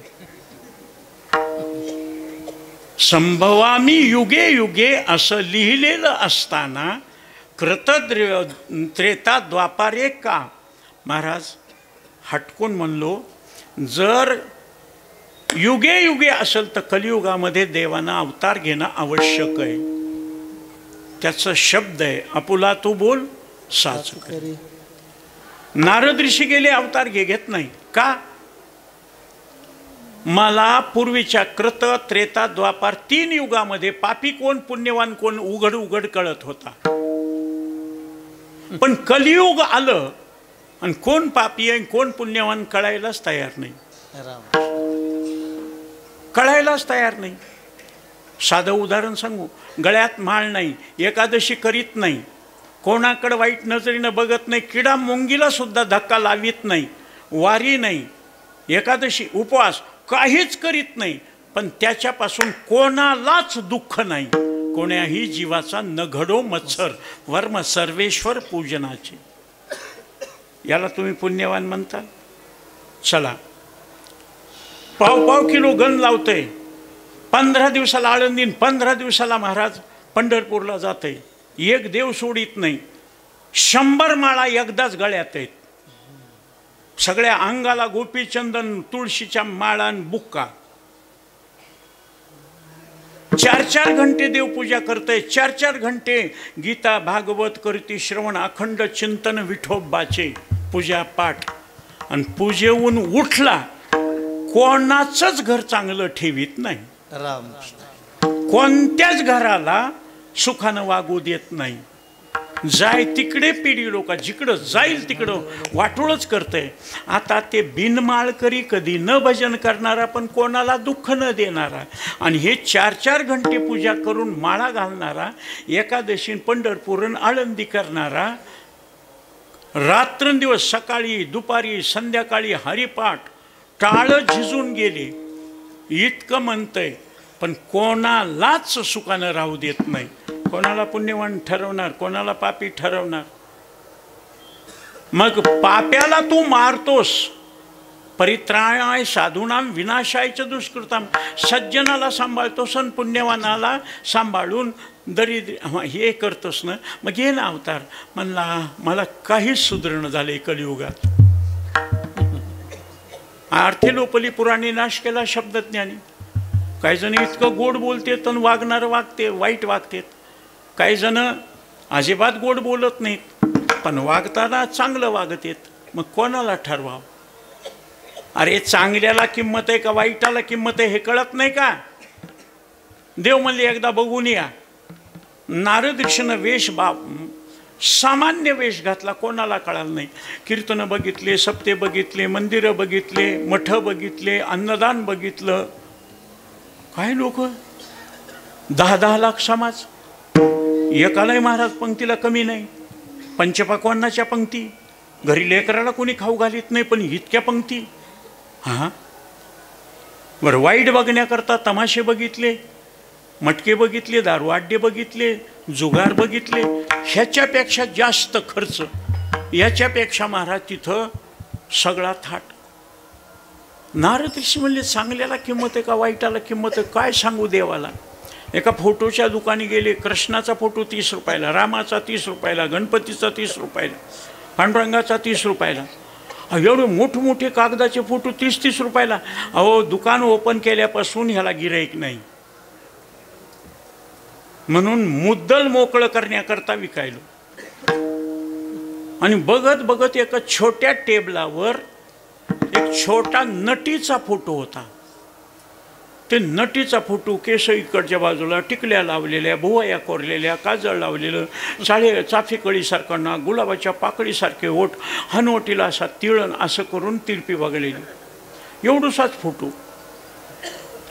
संभवामी युगे युगे असं लिहिलेलं असताना कृतत्रेता द्वापारे का। महाराज हटकून म्हणलो, जर युगे युगे असेल तर कलियुगामध्ये देवानं अवतार घेणं आवश्यक आहे। त्याचा शब्द आहे आपुला तू बोल साच करी। नारद ऋषी गेले अवतार घेत नाही का, मला पूर्वीच्या कृत त्रेता द्वापार 3 युगामध्ये पापी कोण पुण्यवान कोण उघड उघड कळत होता. पण कलियुग आलं आणि कोण पापी आहे कोण पुण्यवान कळायलाच तयार नाही. कळायलाच तयार नाही. साधं उदाहरण सांगू. गळ्यात माळ नाही, एकादशी करीत नाही, कोणाकडे वाईट नजरेनं बघत नाही, किडा मुंगीला सुद्धा धक्का लावित नाही, वारी नाही, एकादशी उपवास काहीच करीत नाही, पण त्याच्यापासून कोणालाच दुःख नाही. कोण्याही जीवाचा न घडो मत्सर वर्म सर्वेश्वर पूजनाचे. याला तुम्ही पुण्यवान म्हणता. चला, पाव किलो गण लावतंय, 15 दिवसाला आळंदीन, 15 दिवसाला महाराज पंढरपूरला जाते, एक देव सोडित नाही, 100 माळा एकदाच गळ्यात आहेत, सगळ्या अंगाला गोपीचंदन तुळशीच्या माळा बुक्का, 4-4 घंटे देवपूजा करते, 4-4 घंटे गीता भागवत करती, श्रवण अखंड चिंतन विठोबाचे पूजा पाठ. आणि पूजेहून उठला कोणाचंच घर चांगलं ठेवीत नाही. कोणत्याच घराला सुखानं वागू देत नाही. जाय तिकडे पिढी लोक जिकडं जाईल तिकडं वाटोळच करते. आता ते बिनमाळकरी कधी न भजन करणारा पण कोणाला दुःख न देणारा, आणि हे 4-4 घंटे पूजा करून माळा घालणारा, एकादशी पंढरपूरन आळंदी करणारा, रात्रंदिवस सकाळी दुपारी संध्याकाळी हरिपाठ, टाळ झिजून गेले इतकं म्हणतंय, पण कोणालाच सुखानं राहू देत नाही. कोणाला पुण्यवान ठरवणार, कोणाला पापी ठरवणार. मग पाप्याला तू मारतोस, परित्राणाय साधूनाम विनाशायच दुष्कृताम, सज्जनाला सांभाळतोस आणि पुण्यवानाला सांभाळून दरिद्र हे करतोस ना. मग ये ना अवतार. म्हणला मला काहीच सुधारणं झाले कलियुगात. अर्थेलोपली पुराणी नाश केला शब्दज्ञानी. काही जण इतकं गोड बोलतेत आणि वागणारं वागते वाईट वागतेत, काही जण अजिबात गोड बोलत नाहीत पण वागताना चांगलं वागतेत. मग कोणाला ठरवावं. अरे चांगल्याला किंमत आहे का वाईटाला किंमत आहे हे कळत नाही का. देव म्हणले एकदा बघून या. नारद ऋषीनं वेश सामान्य वेश घातला, कोणाला कळालं नाही. कीर्तनं बघितले, सप्ते बघितले, मंदिरं बघितले, मठ बघितले, अन्नदान बघितलं. काय लोक 10-10 लाख समाज, एकालाही महाराज पंक्तीला कमी नाही. पंचपक्वान्नाच्या पंक्ती, घरी लेकराला कोणी खाऊ घालीत नाही, पण इतक्या पंक्ती. हां बरं, वाईट बघण्याकरता तमाशे बघितले, मटके बघितले, दारूआड्डे बघितले, जुगार बघितले. ह्याच्यापेक्षा जास्त खर्च, याच्यापेक्षा महाराज तिथं सगळा थाट. नारद ऋषी म्हणले चांगल्याला किंमत आहे का वाईटाला किंमत आहे काय सांगू देवाला. एका फोटोच्या दुकानी गेले, कृष्णाचा फोटो 30 रुपयाला, रामाचा 30 रुपयाला, गणपतीचा 30 रुपयाला, पांडुरंगाचा 30 रुपयाला. एवढे मोठमोठे कागदाचे फोटो 30-30 रुपयाला. अहो दुकान ओपन केल्यापासून ह्याला गिऱ्हाईक नाही, म्हणून मुद्दल मोकळं करण्याकरता विकायलो. आणि बघत बघत एका छोट्या टेबलावर एक छोटा नटीचा फोटो होता. ते नटीचा फोटो, केस इकडच्या बाजूला, टिकल्या लावलेल्या, भुवया कोरलेल्या, काजळ लावलेलं, चाफी कळीसारखं ना, गुलाबाच्या पाकळीसारखे ओठ, हनवटीला असा तिळण असं करून तिरपी वगळलेली, एवढूसाच फोटो.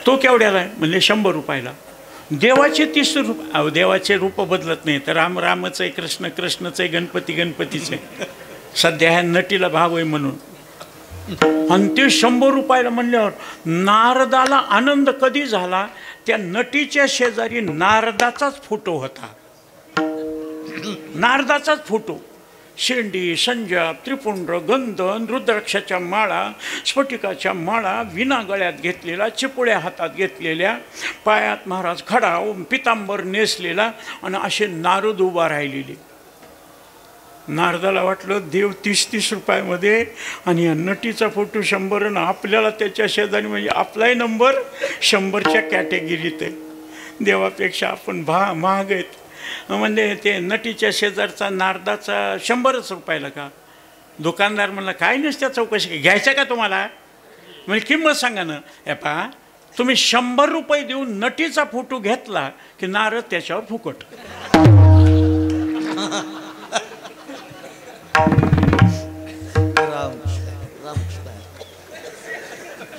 तो केवढ्याला आहे म्हणले 100 रुपयाला. देवाचे 30 रुपये. अहो देवाचे रूप बदलत नाही तर राम रामच आहे, कृष्ण कृष्णच आहे, गणपती गणपतीच आहे. सध्या ह्या नटीला भाव आहे म्हणून. आणि ते 100 रुपयाला म्हणल्यावर नारदाला आनंद कधी झाला. त्या नटीच्या शेजारी नारदाचाच फोटो होता. नारदाचाच फोटो. शेंडी, संजाप, त्रिपुंड, गंधन, रुद्राक्षाच्या माळा, स्फटिकाच्या माळा, विना गळ्यात घेतलेला, चिपुळ्या हातात घेतलेल्या, पायात महाराज खडा, पितांबर नेसलेला, आणि असे नारद उभा राहिलेले. नारदाला वाटलं देव 30-30 रुपयामध्ये आणि या नटीचा फोटो 100, आणि आपल्याला त्याच्या शेजारी म्हणजे आपलाही नंबर 100च्या कॅटेगरीत आहे. देवापेक्षा आपण महाग आहेत. म्हणजे ते नटीच्या शेजारचा नारदाचा 100च रुपयाला का. दुकानदार म्हणला काय नसत्या चौकशी घ्यायचं का तुम्हाला. म्हणजे किंमत सांगा ना. हे पहा, तुम्ही 100 रुपये देऊन नटीचा फोटो घेतला की नारळ त्याच्यावर फुकट.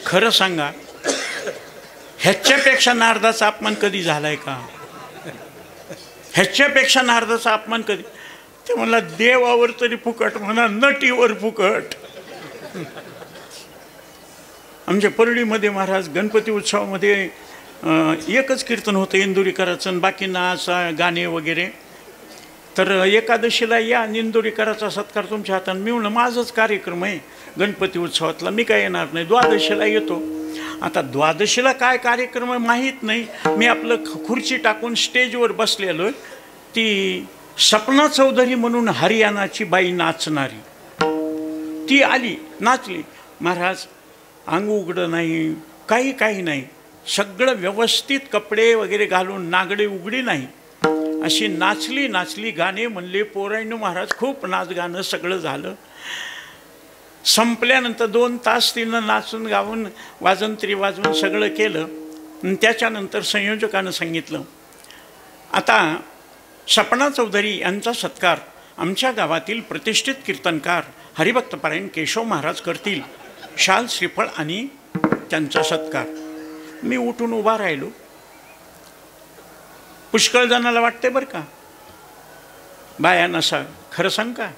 खरं सांगा, ह्याच्यापेक्षा नारदाचा अपमान कधी झालाय का? ह्याच्यापेक्षा नारदाचा अपमान कधी? ते मला देवावर तरी फुकट म्हणा, नटीवर फुकट. आमच्या परळीमध्ये महाराज गणपती उत्सवामध्ये एकच कीर्तन होतं इंदुरीकराचं आणि बाकी नाच गाणे वगैरे. तर एकादशीला या इंदुरीकराचा सत्कार तुमच्या हाताने. मी म्हणलं माझंच कार्यक्रम आहे गणपती उत्सवातला, मी काय येणार नाही, द्वादशीला येतो. आता द्वादशीला काय कार्यक्रम आहे माहीत नाही. मी आपलं खुर्ची टाकून स्टेजवर बसलेलो. ती सपना चौधरी म्हणून हरियाणाची बाई नाचणारी ती आली, नाचली. महाराज अंग उघडं नाही, काही नाही, सगळं व्यवस्थित कपडे वगैरे घालून, नागडे उघडी नाही, अशी नाचली. गाणे म्हणले पोरांनो. महाराज खूप नाच गाणं सगळं झालं. संपल्यानंतर 2 तास तिनं नाचून गाऊन वाजंत्री वाजवून सगळं केलं. त्याच्यानंतर संयोजकानं सांगितलं, आता सपना चौधरी यांचा सत्कार आमच्या गावातील प्रतिष्ठित कीर्तनकार हरिभक्तपरायण केशव महाराज करतील. शाल श्रीफळ आणि त्यांचा सत्कार. मी उठून उभा राहिलो. पुष्कळ जणाला वाटते बरं का, बाया नसा. खरं सांग का,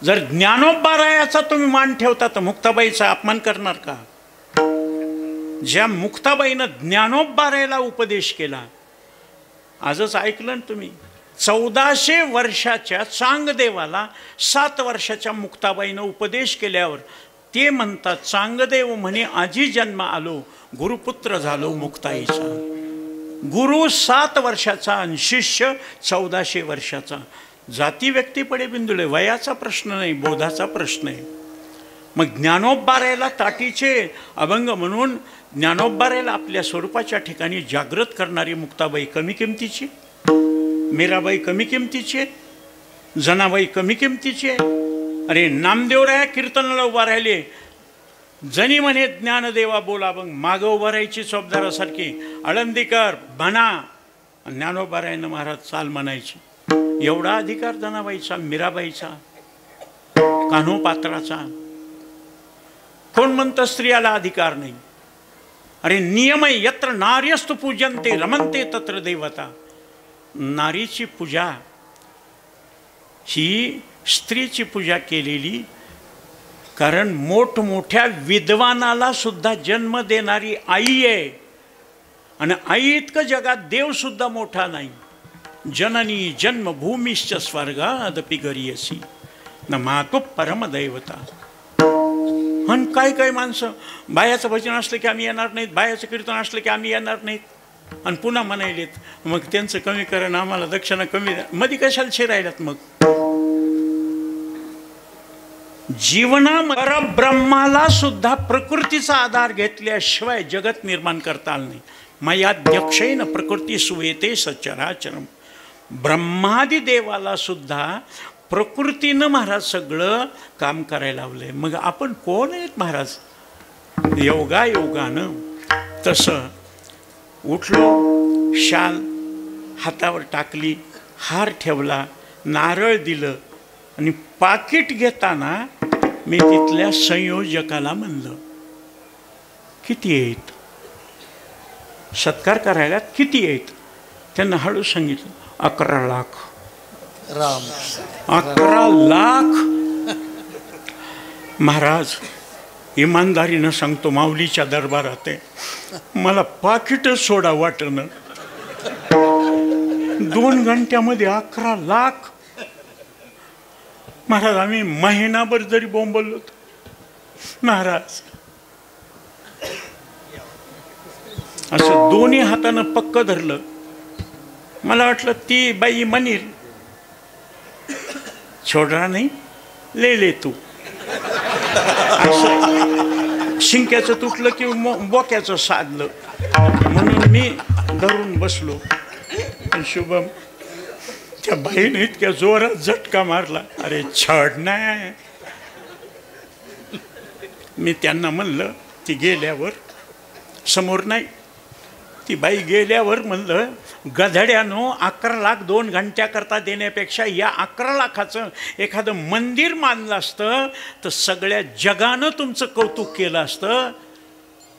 जर ज्ञानोबारायाचा तुम्ही मान ठेवता तर मुक्ताबाईचा अपमान करणार का? ज्या मुक्ताबाईनं ज्ञानोबारायाला उपदेश केला, आजच ऐकलं ना तुम्ही, 1400 वर्षाच्या चांगदेवाला 7 वर्षाच्या मुक्ताबाईनं उपदेश केल्यावर ते म्हणतात, चांगदेव म्हणे आजी जन्म आलो, गुरुपुत्र झालो मुक्ताईचा. गुरु 7 वर्षाचा आणि शिष्य 1400 वर्षाचा. जाती व्यक्तीपडे बिंदुले, वयाचा प्रश्न नाही, बोधाचा प्रश्न आहे. मग ज्ञानोबारायाला ताटीचे अभंग म्हणून ज्ञानोबारायाला आपल्या स्वरूपाच्या ठिकाणी जागृत करणारी मुक्ताबाई कमी किमतीची, मीराबाई कमी किमतीची, जनाबाई कमी किमतीची. अरे नामदेवराया कीर्तनाला उभा राहिले, जनी म्हणे ज्ञानदेवा बोला, मग मागं उभा राहायची चौबदारासारखी, आळंदीकर म्हणा, ज्ञानोबारायानं महाराज चाल म्हणायची. एवढा अधिकार जनाबाईचा, मीराबाईचा, कान्होपात्राचा. कोण म्हणतं स्त्रियाला अधिकार नाही? अरे नियमय यत्र नार्यस्तु पूजन्ते रमन्ते तत्र देवता. नारीची पूजा ही स्त्रीची पूजा केलेली, कारण मोठमोठ्या विद्वानाला सुद्धा जन्म देणारी आई आहे. आणि आई इतकं जगात देव सुद्धा मोठा नाही. जननी जन्मभूमीश्च स्वर्गादपि गरीयसी न मातु परमदैवता. आणि काही माणसं बायाचं भजन असलं की आम्ही येणार नाहीत, बायाचं कीर्तन असलं की आम्ही येणार नाहीत, आणि पुन्हा म्हणायलेत. मग त्यांचं कमी करण, आम्हाला दक्षिणा कमी, मध्ये कशाला शिरायलात? मग जीवनामध्ये परब्रह्माला सुद्धा प्रकृतीचा आधार घेतल्याशिवाय जगत निर्माण करता आलं नाही. मयाध्यक्षेन प्रकृती सुवेते सचराचरम. ब्रह्मादी देवाला सुद्धा प्रकृतीनं महाराज सगळं काम करायला लावलंय. मग आपण कोण आहेत महाराज? योगानं. तसं उठलो, शाल हातावर टाकली, हार ठेवला, नारळ दिलं, आणि पाकिट घेताना मी तिथल्या संयोजकाला म्हणलं, किती आहेत सत्कार करायला, किती आहेत? त्यांना हळू सांगितलं, 11 लाख. राम 11 लाख. महाराज इमानदारीनं सांगतो, माऊलीच्या दरबारात आहे, मला पाकिटच सोडा वाटणं. 2 घंट्यामध्ये 11 लाख. महाराज आम्ही महिनाभर जरी बोंबलो महाराज, असं दोन्ही हातानं पक्क धरलं. मला वाटलं ती बाई म्हणील, छोडरा नाही, ले तू. असं शिंक्याचं तुटलं की बोक्याचं साधलं, म्हणून मी धरून बसलो. शुभम त्या बाईने इतक्या जोरात झटका मारला, अरे छड नाही. मी त्यांना म्हणलं, ती गेल्यावर समोर नाही, ती बाई गेल्यावर म्हणलं, गधड्यानो 11 लाख 2 घंट्याकरता देण्यापेक्षा या 11 लाखाचं एखादं मंदिर मानलं असतं तर सगळ्या जगानं तुमचं कौतुक केलं असतं,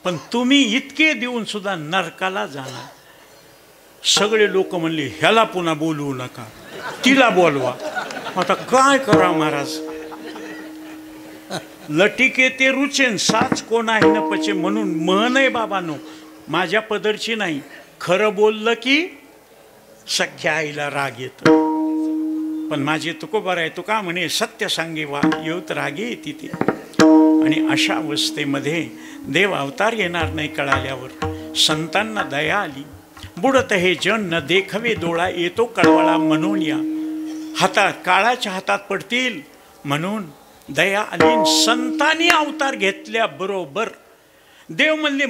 पण तुम्ही इतके देऊन सुद्धा नरकाला जाणार. सगळे लोक म्हणले, ह्याला पुन्हा बोलवू नका, तिला बोलवा. आता काय करा महाराज, लटिके ते रुचेन साच कोण आहे न पचे, म्हणून म्हण आहे बाबांनो, माझ्या पदरची नाही. खरं बोललं की सख्या आईला राग येतो, पण माझे तुकोबर आहे, तू का म्हणे सत्य सांगे वा येऊत रागे येते ते. आणि अशा अवस्थेमध्ये देव अवतार येणार नाही कळाल्यावर संतांना दया आली. बुडत हे जन न देखवे डोळा, येतो कळवळा म्हणून या हातात काळाच्या हातात पडतील, म्हणून दया आली. संतांनी अवतार घेतल्याबरोबर देव म्हणले,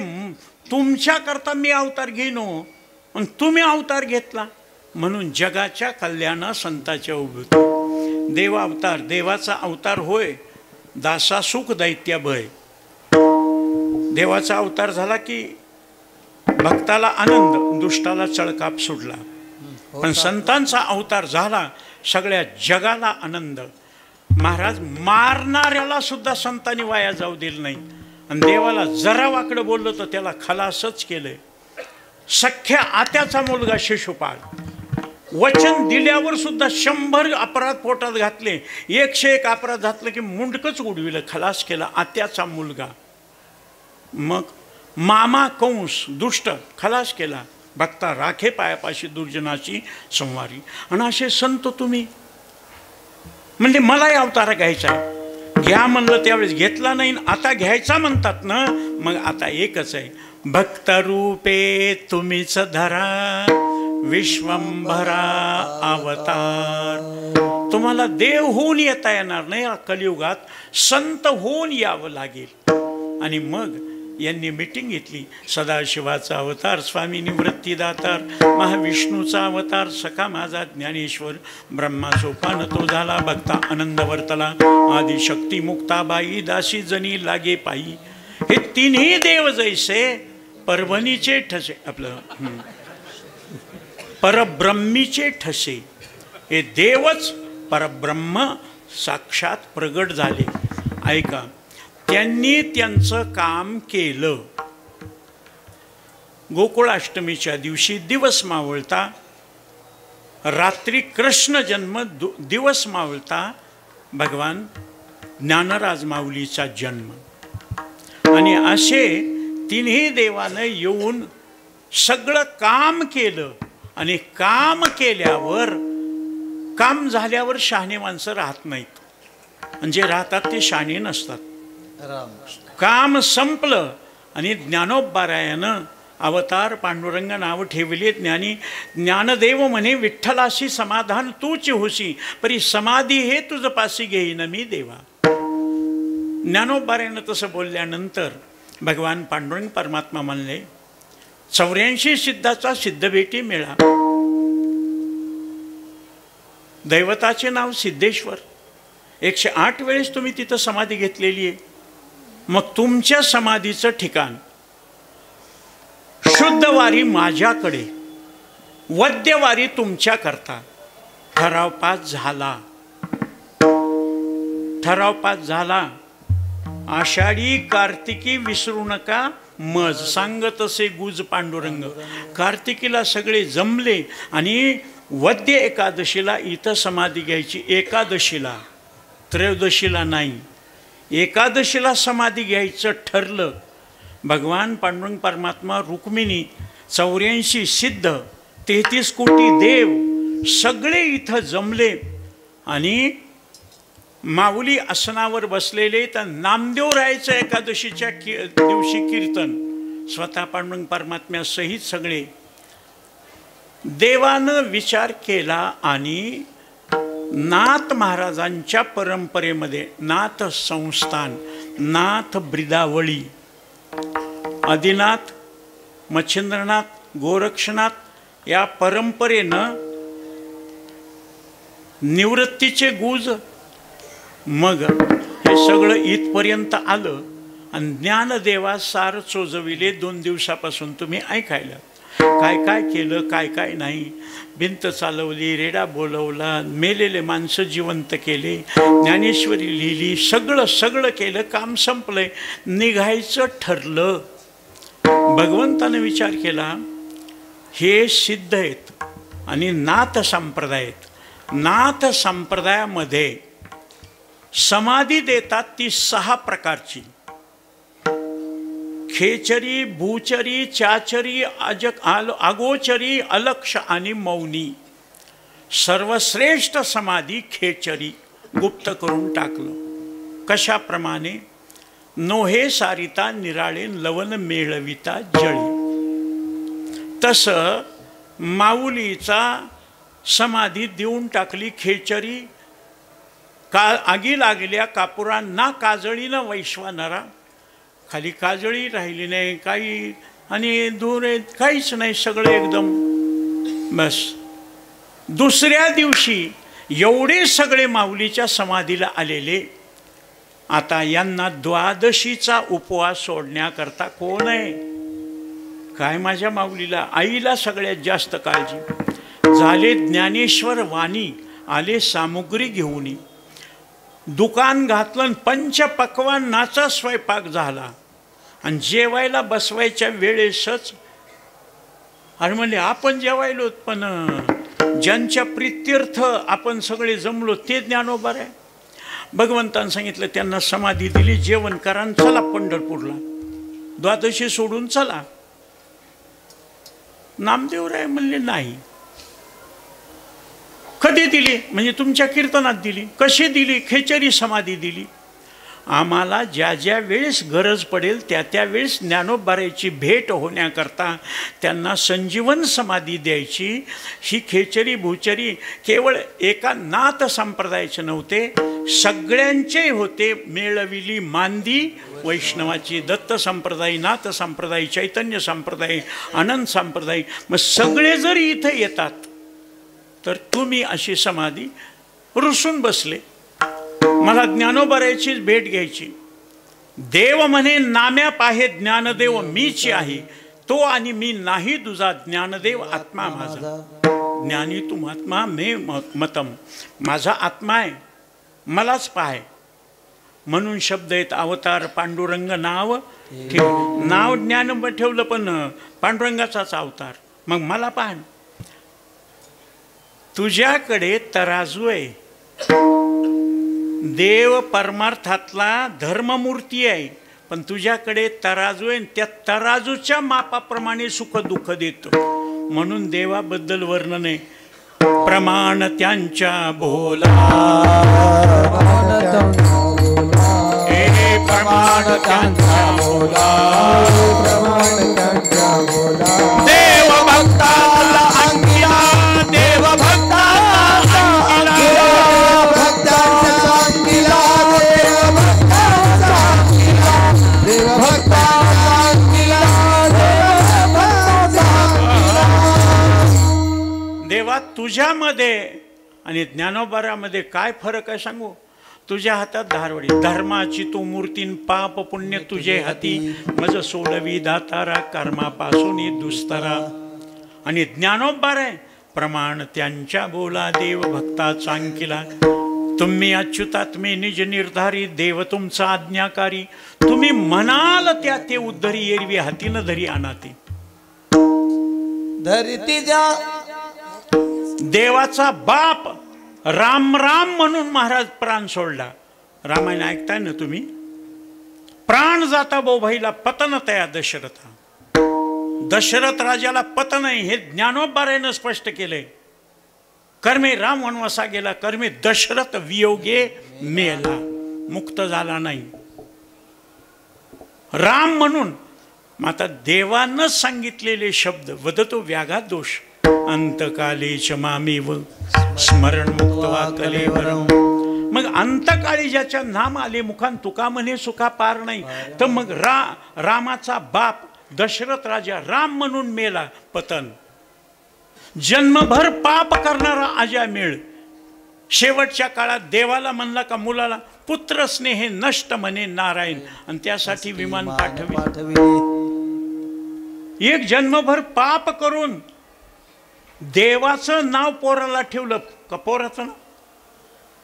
तुमच्याकरता मी अवतार घेईनो, पण तुम्ही अवतार घेतला म्हणून जगाच्या कल्याणा संताच्या उभे. देव अवतार, देवाचा अवतार होय दासा सुख दैत्य भय. देवाचा अवतार झाला की भक्ताला आनंद, दुष्टाला चळकाप सुटला. पण संतांचा अवतार झाला सगळ्या जगाला आनंद. महाराज मारणाऱ्याला सुद्धा संतांनी वाया जाऊ दिलं नाही, आणि देवाला जरा वाकडं बोललं तर त्याला खलासच केलंय. सख्या आत्याचा मुलगा शिशुपाल वचन दिल्यावर सुद्धा 100 अपराध पोटात घातले, 101 अपराध घातलं की मुंडकच उडविलं, खलास केला आत्याचा मुलगा. मग मामा कंस दुष्ट खलास केला, भक्ता राखे पायापाशी दुर्जनाची संवारी. आणि असे संत तुम्ही म्हणजे मलाही अवतार घ्यायचा आहे, घ्या म्हणलं त्यावेळेस घेतला नाही, आता घ्यायचा म्हणतात ना. मग आता एकच आहे, भक्तरूपे तुम्हीच धरा विश्वंभरा अवतार. तुम्हाला देव होऊन येता येणार नाही, कलियुगात संत होऊन यावं लागेल. आणि मग यांनी मीटिंग घेतली. सदाशिवाचा अवतार, स्वामी निवृत्तीदातार, महाविष्णूचा अवतार, सखा माझा ज्ञानेश्वर, ब्रह्मा सोपान तो झाला, भक्ता आनंद वर्तला, आदिशक्ती मुक्ताबाई, दासी जनी लागे पायी. हे तिन्ही देव जैसे परभणीचे ठसे, आपलं परब्रह्मीचे ठसे, हे देवच परब्रह्म साक्षात प्रगट झाले. ऐका, त्यांनी त्यांचं काम केलं. गोकुळाष्टमीच्या दिवशी दिवस मावळता, रात्री कृष्ण जन्म, दिवस मावळता भगवान ज्ञानराज माऊलीचा जन्म. आणि असे तिन्ही देवानं येऊन सगळं काम केलं. आणि काम केल्यावर, काम झाल्यावर शहाणे माणसं राहत नाहीत, म्हणजे राहतात ते शहाणे नसतात. काम संपलं आणि ज्ञानोबारायानं अवतार पांडुरंग नाव ठेवले. ज्ञानी ज्ञानदेव म्हणे, विठ्ठलाशी समाधान तूच होशी, परी समाधी हे तुझ पासी घेईन मी देवा. ज्ञानोबारायानं तसं बोलल्यानंतर भगवान पांडुरंग परमात्मा म्हणले, 84 सिद्धाचा सिद्धभेटी मेळा. दैवताचे नाव सिद्धेश्वर, 108 वेळेस तुम्ही तिथं समाधी घेतलेली आहे. मग तुमच्या समाधीचं ठिकाण शुद्धवारी माझ्याकडे, वद्यवारी तुमच्याकरता. ठराव पास झाला, ठराव पास झाला. आषाढी कार्तिकी विसरू नका मज, सांगत असे गुज पांडुरंग. कार्तिकीला सगळे जमले आणि वद्य एकादशीला इथं समाधी घ्यायची. एकादशीला, त्रयोदशीला नाही, एकादशीला समाधी घ्यायचं ठरलं. भगवान पांडुरंग परमात्मा, रुक्मिणी, 84 सिद्ध, 33 कोटी देव सगळे इथं जमले. आणि माऊली आसनावर बसलेले. तर नामदेव राहायचं एकादशीच्या दिवशी कीर्तन, स्वतः पांडुरंग परमात्म्यासहित सगळे. देवानं विचार केला आणि नाथ महाराजांच्या परंपरेमध्ये नाथ संस्थान, नाथ ब्रिदावळी, आदिनाथ, मच्छिंद्रनाथ, गोरक्षनाथ या परंपरेनं निवृत्तीचे गुज. मग हे सगळं इथपर्यंत आलं. आणि ज्ञानदेवा सार चोजविले 2 दिवसापासून तुम्ही ऐकायला. काय काय केलं, काय काय नाही. भिंत चालवली, रेडा बोलवला, मेलेले माणसं जिवंत केले, ज्ञानेश्वरी लिहिली, सगळं केलं. काम संपलंय, निघायचं ठरलं. भगवंताने विचार केला, हे सिद्ध आहेत आणि नाथ संप्रदाय आहेत. नाथ संप्रदायामध्ये समाधी देतात ती 6 प्रकारची: खेचरी, भूचरी, चाचरी, आगोचरी, अलक्ष आणि मौनी. सर्वश्रेष्ठ समाधी खेचरी, गुप्त करून टाकलं. कशाप्रमाणे? नोहे सारिता निराळे लवन मेळविता जळी. तसं माऊलीचा समाधी देऊन टाकली खेचरी. आगी लागल्या कापुरांना काजळीनं वैश्वानरा. खाली काजळी राहिली नाही, काही आणि दूर काहीच नाही, सगळं एकदम बस. दुसऱ्या दिवशी एवढे सगळे माऊलीच्या समाधीला आलेले. आता यांना द्वादशीचा उपवास सोडण्याकरता कोण आहे? काय माझ्या माऊलीला, आईला सगळ्यात जास्त काळजी. झाले ज्ञानेश्वर वाणी, आले सामुग्री घेऊन. दुकान घातलं, पंचपक्वान्नाचा स्वयंपाक झाला. आणि जेवायला बसवायच्या वेळेसच अरे म्हणले, आपण जेवायलो, पण ज्यांच्या प्रित्यर्थ आपण सगळे जमलो ते ज्ञानोबा आहे. भगवंतानं सांगितलं, त्यांना समाधी दिली, जेवण करा, चला पंढरपूरला, द्वादशी सोडून चला. नामदेवराय म्हणले, नाही. कधी दिली? म्हणजे तुमच्या कीर्तनात दिली. कशी दिली? खेचरी समाधी दिली. आम्हाला ज्या ज्या वेळेस गरज पडेल त्या त्या वेळेस ज्ञानोबाराची भेट होण्याकरता त्यांना संजीवन समाधी द्यायची. ही खेचरी भूचरी केवळ एका नाथ संप्रदायाचे नव्हते, सगळ्यांचे होते. मेळविली मांदी वैष्णवाची, दत्त संप्रदाय, नाथ संप्रदाय, चैतन्य संप्रदाय, आनंद संप्रदाय. मग सगळे जर इथे येतात तर तुम्ही अशी समाधी रुसून बसले. मला ज्ञानोबाराचीच भेट घ्यायची. देव म्हणे, नाम्या पाहे ज्ञानदेव मीच आहे, तो आणि मी नाही तुझा, ज्ञानदेव आत्मा माझा. ज्ञानी तुम आत्मा मे मतम. माझा आत्मा आहे, मलाच पाहे. म्हणून शब्द आहेत, अवतार पांडुरंग नाव ठेव. नाव ज्ञान ठेवलं, पण पांडुरंगाचाच अवतार. मग मला पाह. तुझ्याकडे तराजू आहे. देव परमार्थातला धर्ममूर्ती आहे, पण तुझ्याकडे तराजू आहे. त्या तराजूच्या मापाप्रमाणे सुख दुःख देतो. म्हणून देवाबद्दल वर्णन आहे, प्रमाण त्यांच्या बोला, प्रमाण त्यांच्या बोला, देव भक्ताला अंकिला, देव भक्ताला देवा. तुझ्यामध्ये आणि ज्ञानोबारामध्ये काय फरक आहे सांगू? तुझ्या हातात धारवडी, धर्माची तू मूर्तीन, पाप पुण्य तुझे हाती, मज सोडवी दातारा, कर्मापासून दुस्तरा. आणि ज्ञानोबार आहे, प्रमाण त्यांच्या बोला, देव भक्ता चांकिला. तुम्ही अच्युतात्मे निज निर्धारी, देव तुमचा आज्ञाकारी. तुम्ही म्हणाल त्या ते उद्धरी, एरवी हातीनं धरी आणाते. धरती जा देवाचा बाप राम राम म्हणून महाराज प्राण सोडला. रामायण ऐकताय ना तुम्ही? प्राण जाता बोभाईला पतन तया दशरथा. दशरथ राजाला पतन आहे हे ज्ञानोबारायनं स्पष्ट केलंय. कर्मे राम वनवासा गेला, कर्मे दशरथ वियोगे मेला, मुक्त झाला नाही. राम म्हणून आता देवानं सांगितलेले शब्द वदतो व्याघात दोष. अंतकालेच मामेव स्मरण मुक्तवा कलेवरम. मग अंतकाळी ज्याच्या नाम आले मुखान, तुका म्हणे सुखा पार नाही. तर मग रामाचा बाप दशरथ राजा राम म्हणून मेला, पतन. जन्मभर पाप करणारा अजामेळ, शेवटच्या काळात देवाला म्हणला का मुलाला पुत्र स्नेहे नष्ट म्हणे नारायण, आणि त्यासाठी विमान पाठविले. एक जन्मभर पाप करून देवाचं नाव पोराला ठेवलं का, पोराचं नाव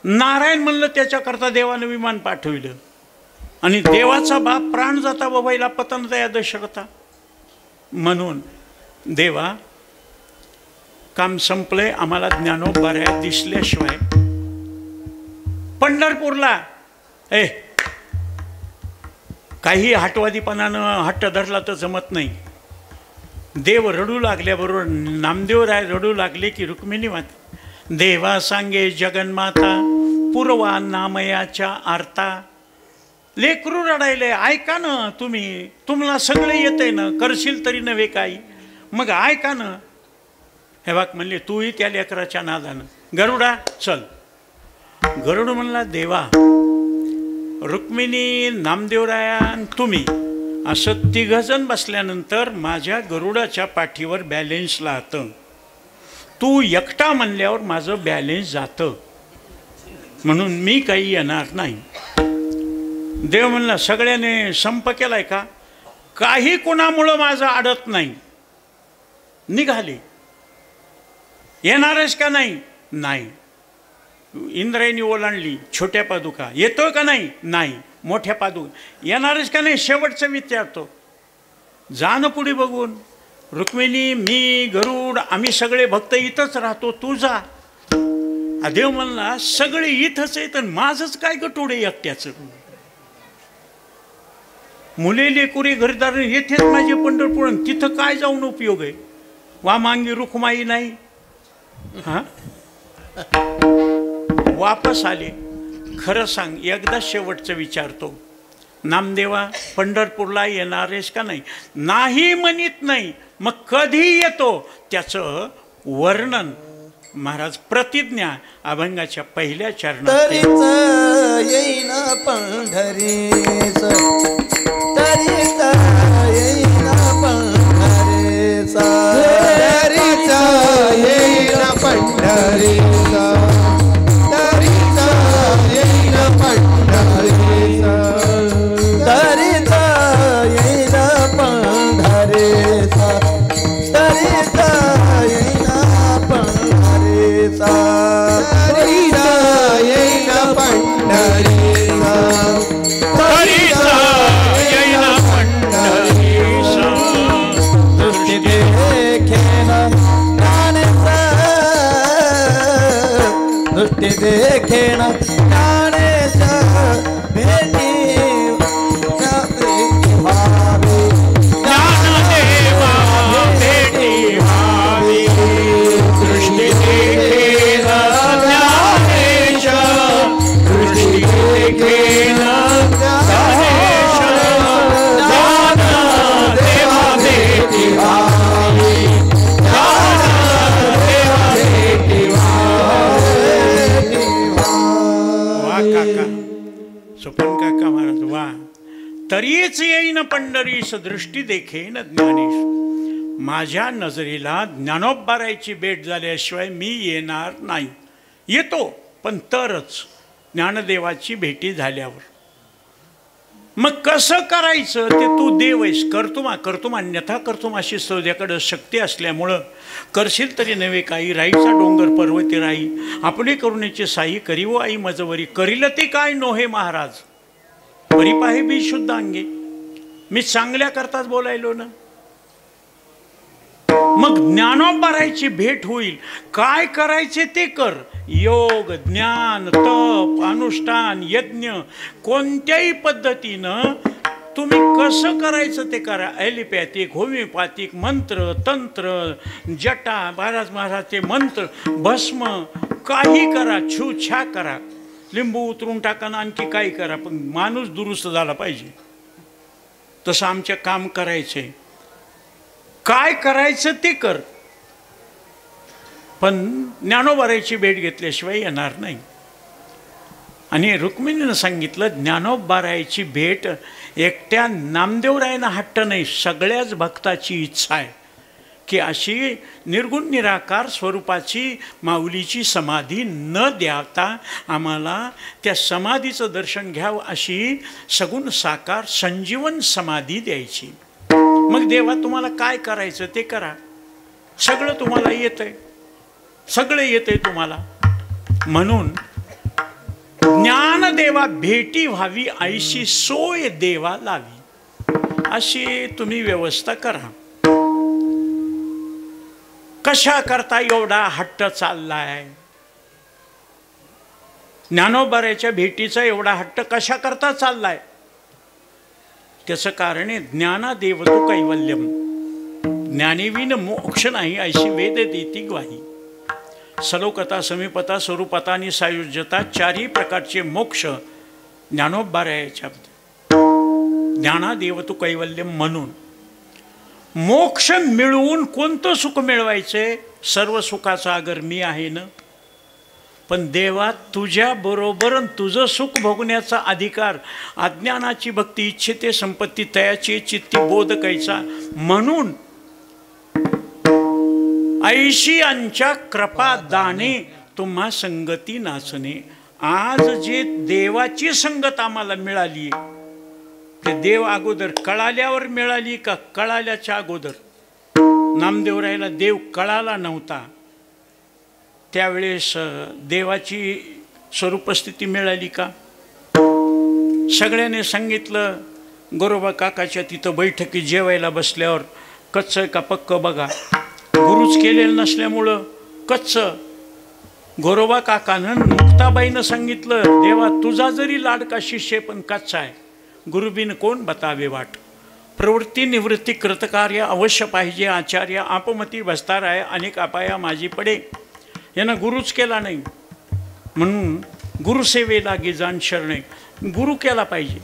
नारायण म्हणलं, त्याच्याकरता देवानं विमान पाठविलं. आणि देवाचा बाप प्राण जाता बाबाईला पतन दया दशकता. म्हणून देवा काम संपलंय, आम्हाला ज्ञानोबाऱ्या दिसल्याशिवाय पंढरपूरला काही हटवादीपणानं हट्ट धरला तर जमत नाही. देव रडू लागल्याबरोबर नामदेवराय रडू लागले की रुक्मिणी माता, देवा सांगे जगन्माता पूर्वा नामयाच्या आरता. लेकरू रडायले, ऐका ना तुम्ही, तुम्हाला सगळे येते ना, करशील तरी नव्हे काही, मग ऐका ना. हे बाग म्हणले, तूही त्या लेकराच्या नादानं गरुडा चल. गरुड म्हणला, देवा रुक्मिणी नामदेवराया तुम्ही असं तिघजण बसल्यानंतर माझ्या गरुडाच्या पाठीवर बॅलेन्स लावतं, तू एकटा म्हणल्यावर माझं बॅलेन्स जातं, म्हणून मी काही येणार नाही. देव म्हणला, सगळ्याने संप केलाय का, काही कोणामुळं माझं अडत नाही. निघाले. येणारच का नाही, नाही. इंद्रायणी ओलांडली, छोट्या पादुका येतोय का नाही, नाही. मोठ्या पादुका येणारच का नाही, शेवटचं विचारतो. जाणं पुढे बघून, रुक्मिणी मी गरुड आम्ही सगळे भक्त इथंच राहतो, तू जा. देव म्हणला, सगळे इथंच आहेत आणि माझंच काय गटोडे एकट्याचं. मुले लेकुरे घरदार येथेच माझे पंढरपूर, तिथं काय जाऊन उपयोग आहे. वामांगी रुखमाई नाही. हा वापस आले. खरं सांग, एकदा शेवटचं विचारतो, नामदेवा पंढरपूरला येणारेस का नाही. नाही म्हणत नाही, मग कधी येतो त्याचं वर्णन महाराज प्रतिज्ञा अभंगाच्या पहिल्या चरणात. येईन पंढरीस, तरीच येईन पंढरीस, तरीच येईन पंढरीस, तरीच येईन पंढरीस, तरीच येईन पंढरीस, तरीच येईन पंढरीस, तरीच येईन पंढरीस, तरीच येईन पंढरीस. दृष्टी देखेन ज्ञानेचा, दृष्टी देखेन ज्ञानेचा भेटी व्हावी, ज्ञानदेवा भेटी व्हावी. दृष्टी देखेन ज्ञानेशा, दृष्टी देखेन ज्ञानेश, ज्ञानदेवा भेटी व्हावी, ज्ञानदेवा भेटी व्हावी. वा काका, सुपन काका महाराज वा. तरीच येईन पंढरीस, दृष्टी देखेन ज्ञानेश. माझ्या नजरेला ज्ञानोबारायची भेट झाल्याशिवाय मी येणार नाही. येतो पण तरच ज्ञानदेवाची भेटी झाल्यावर. मग कसं करायचं ते तू देव आहेस. करतुम अन्यथा करतुम अशी सौद्याकडं शक्ती असल्यामुळं करशील तरी नव्हे काही. राईचा डोंगर पर्वती राई, आपली करुणेची साई करी व आई मजवरी. करील ते काय नोहे महाराज, परिपाहे बी शुद्ध अंगे. मी चांगल्या करताच बोलायलो ना. मग ज्ञानोबारायची भेट होईल. काय करायचे ते कर. योग, ज्ञान, तप, अनुष्ठान, यज्ञ कोणत्याही पद्धतीनं तुम्ही कसं करायचं ते करा. ॲलिपॅथिक, होमिओपॅथिक, मंत्र, तंत्र, जटा, महाराजचे मंत्र, भस्म, काही करा. छूछा करा, लिंबू उतरून टाकाना, आणखी काही करा, पण माणूस दुरुस्त झाला पाहिजे. तसं आमचं काम करायचंय. काय करायचं ते कर, पण ज्ञानोबारायची भेट घेतल्याशिवाय येणार नाही. आणि रुक्मिणीनं सांगितलं, ज्ञानोबारायची भेट एकट्या नामदेवरायनं हट्ट नाही, सगळ्याच भक्ताची इच्छा आहे. की अशी निर्गुण निराकार स्वरूपाची माऊलीची समाधी न द्यावता आम्हाला त्या समाधीचं दर्शन घ्यावं अशी सगुण साकार संजीवन समाधी द्यायची. मग देवा तुम्हाला काय करायचं ते करा, सगळं तुम्हाला येतंय, सगळं येतंय तुम्हाला. म्हणून ज्ञानदेवा भेटी व्हावी ऐशी सोय देवा लावी, अशी तुम्ही व्यवस्था करा. कशा करता एवढा हट्ट चाललाय? ज्ञानोबाऱ्याच्या भेटीचा एवढा हट्ट कशा करता चाललाय? त्याचं कारण आहे ज्ञानादेव तू कैवल्यम, ज्ञानेविन मोक्ष नाही ऐशी वेद देती ग्वाही. सलोकता, समीपता, स्वरूपता आणि सायुज्यता चारही प्रकारचे मोक्ष ज्ञानोबाऱ्याच्या. ज्ञानादेव तू कैवल्यम म्हणून मोक्ष मिळवून कोणतं सुख मिळवायचंय? सर्व सुखाचा अगर मी आहे ना. पण देवा तुझ्या बरोबर तुझं सुख भोगण्याचा अधिकार अज्ञानाची भक्ती इच्छिते संपत्ती तयाची चित्ती बोध कैसा. म्हणून ऐशियांच्या कृपा दाने तुम्हा संगती नाचणे. आज जे देवाची संगत आम्हाला मिळाली ते देव अगोदर कळाल्यावर मिळाली का कळाल्याच्या अगोदर? नामदेवरायला देव कळाला नव्हता त्यावेळेस देवाची स्वरूपस्थिती मिळाली का? सगळ्याने सांगितलं गोरोबा काकाच्या तिथं बैठकीत जेवायला बसल्यावर कच्च का पक्क बघा. गुरुच केलेलं नसल्यामुळं कच्च. गोरोबा काकानं मुक्ताबाईनं सांगितलं देवा तुझा जरी लाडका शिष्य पण कच्चा आहे, गुरुबिन कोण बतावे वाट. प्रवृत्ती निवृत्ती कृतकार्य अवश्य पाहिजे आचार्य, आपमती बसतार आहे अनेक अपाया माझी पडे. यानं गुरुच केला नाही म्हणून गुरुसेवेला गे जाण शरणे. गुरु केला पाहिजे.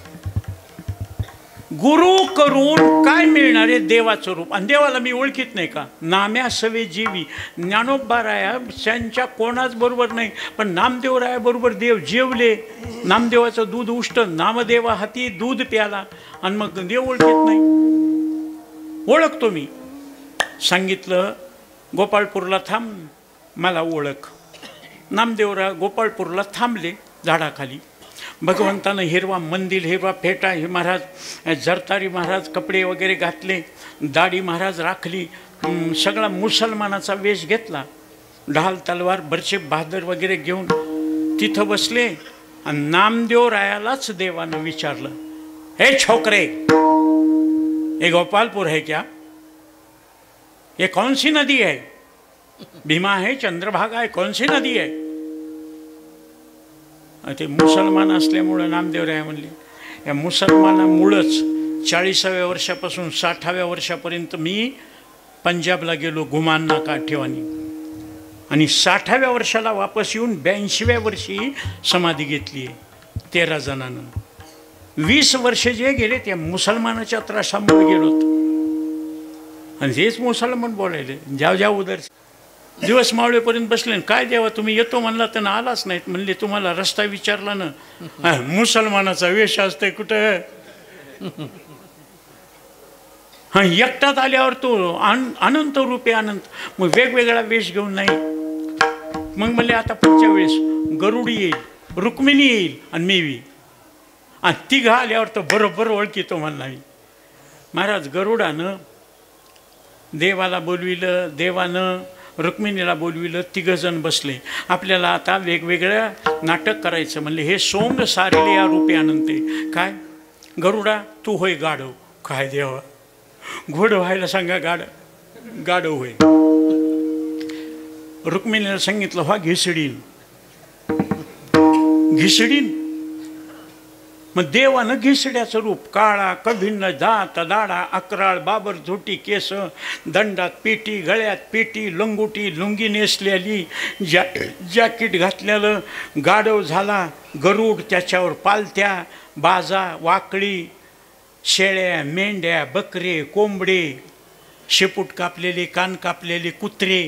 गुरु करून काय मिळणार आहे? देवाचं रूप. आणि देवाला मी ओळखीत नाही का? नाम्या सवे जीवी. ज्ञानोबाराया त्यांच्या कोणाच बरोबर नाही, पण नामदेवराया बरोबर देव जेवले. नामदेवाचं दूध उष्ट, नामदेवा हाती दूध प्याला आणि मग देव ओळखीत नाही. ओळखतो मी. सांगितलं गोपाळपूरला थांब मला ओळख. नामदेवराय गोपाळपूरला थांबले झाडाखाली. भगवंतानं हिरवा मंदिर हिरवा फेटा हे महाराज जरतारी महाराज कपडे वगैरे घातले, दाढी महाराज राखली, सगळा मुसलमानाचा वेश घेतला, ढाल तलवार बरचे बहादर वगैरे घेऊन तिथं बसले. आणि नामदेवरायालाच देवानं विचारलं, हे छोकरे ये गोपालपुर है क्या? ये कौन सी नदी है? भीमा है, चंद्रभागा है, कौन सी नदी है? ते मुसलमान असल्यामुळं नामदेवराय म्हणले या मुसलमानामुळंच 40व्या वर्षापासून 60व्या वर्षापर्यंत मी पंजाबला गेलो गुमान्ना काठेवानी, आणि 60व्या वर्षाला वापस येऊन 82व्या वर्षी समाधी घेतली आहे 13 जणांना. 20 वर्ष जे गेले त्या मुसलमानाच्या त्रासामुळे गेलोत. आणि तेच मुसलमान बोलायले जाव जाव उदर. दिवस मावळेपर्यंत बसले. काय देवा तुम्ही येतो म्हणला तर आलाच नाहीत. म्हणले तुम्हाला रस्ता विचारला ना, मुसलमानाचा वेश असतंय कुठं? हा एकटात आल्यावर तो अनंत रूपे अनंत. मग वेगवेगळा वेश घेऊन नाही. मग म्हणले आता पुढच्या वेळेस गरुडी येईल, रुक्मिणी येईल आणि मेवी, आणि तिघा आल्यावर तर बरोबर ओळखीतो म्हणला मी. महाराज गरुडानं देवाला बोलविलं, देवानं रुक्मिणीला बोलविलं, तिघजण बसले. आपल्याला आता वेगवेगळं नाटक करायचं. म्हणले हे सोंग सारेले या रूपे अनंते. काय गरुडा तू होय गाढव? काय देवा घोड व्हायला सांगा गाढव होय. रुक्मिणीला सांगितलं व्हा घिसडीन. मग देवानं घिसड्याचं रूप, काळा कभिन्न दात दाडा अकराळ बाबर झोटी केस, दंडात पेटी गळ्यात पेटी लंगोटी लुंगी नेसलेली जॅकेट घातलेलं गाढव झाला. गरुड त्याच्यावर पालत्या बाजा वाकळी शेळ्या मेंढ्या बकरे कोंबडे शेपूट कापलेले कान कापलेले कुत्रे.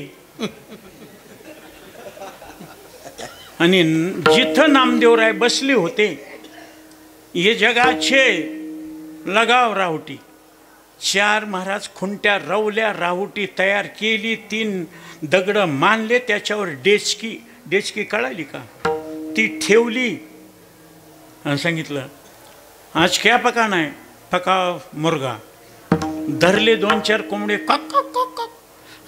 आणि जिथं नामदेवराय बसले होते ये जगाचे लगाव रावटी. 4 महाराज खुंट्या रवल्या, राहुटी तयार केली, 3 दगड मानले, त्याच्यावर डेचकी कळाली का ती ठेवली आणि सांगितलं आज क्या पकाना है, पका मुर्गा. धरले 2-4 कोंबडे, कक कक कक कक.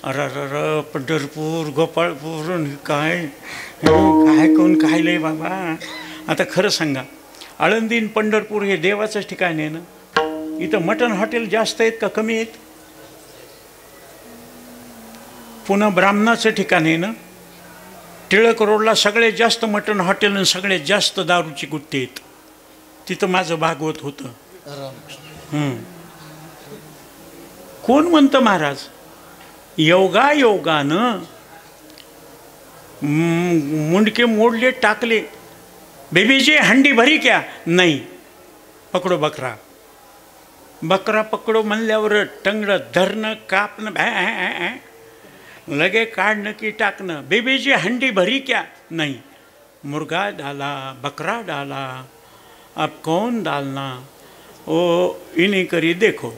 अर पंढरपूर गोपाळपूर काय काय कोण खायलंय बाबा. आता खरं सांगा, आळंदी पंढरपूर हे देवाचंच ठिकाण आहे ना. इथं मटण हॉटेल जास्त आहेत का कमी आहेत? पुन्हा ब्राह्मणाचं ठिकाण आहे ना. टिळक रोडला सगळ्यात जास्त मटण हॉटेल आणि सगळ्यात जास्त दारूची गुत्ते आहेत. तिथं माझं भागवत होतं. कोण म्हणतं महाराज योगानं मुंडके मोडले टाकले. बेबीजी हंडी भरी क्या? नाही. पकडो बकरा. बकरा पकडो म्हणल्यावर टंगडं धरणं, कापणं, लगे काढणं की टाकणं. बेबीजी हंडी भरी क्या? नाही. मुर्गा डाला, बकरा डाला, अब कौन डालना? ओ इन्हें करी देखो.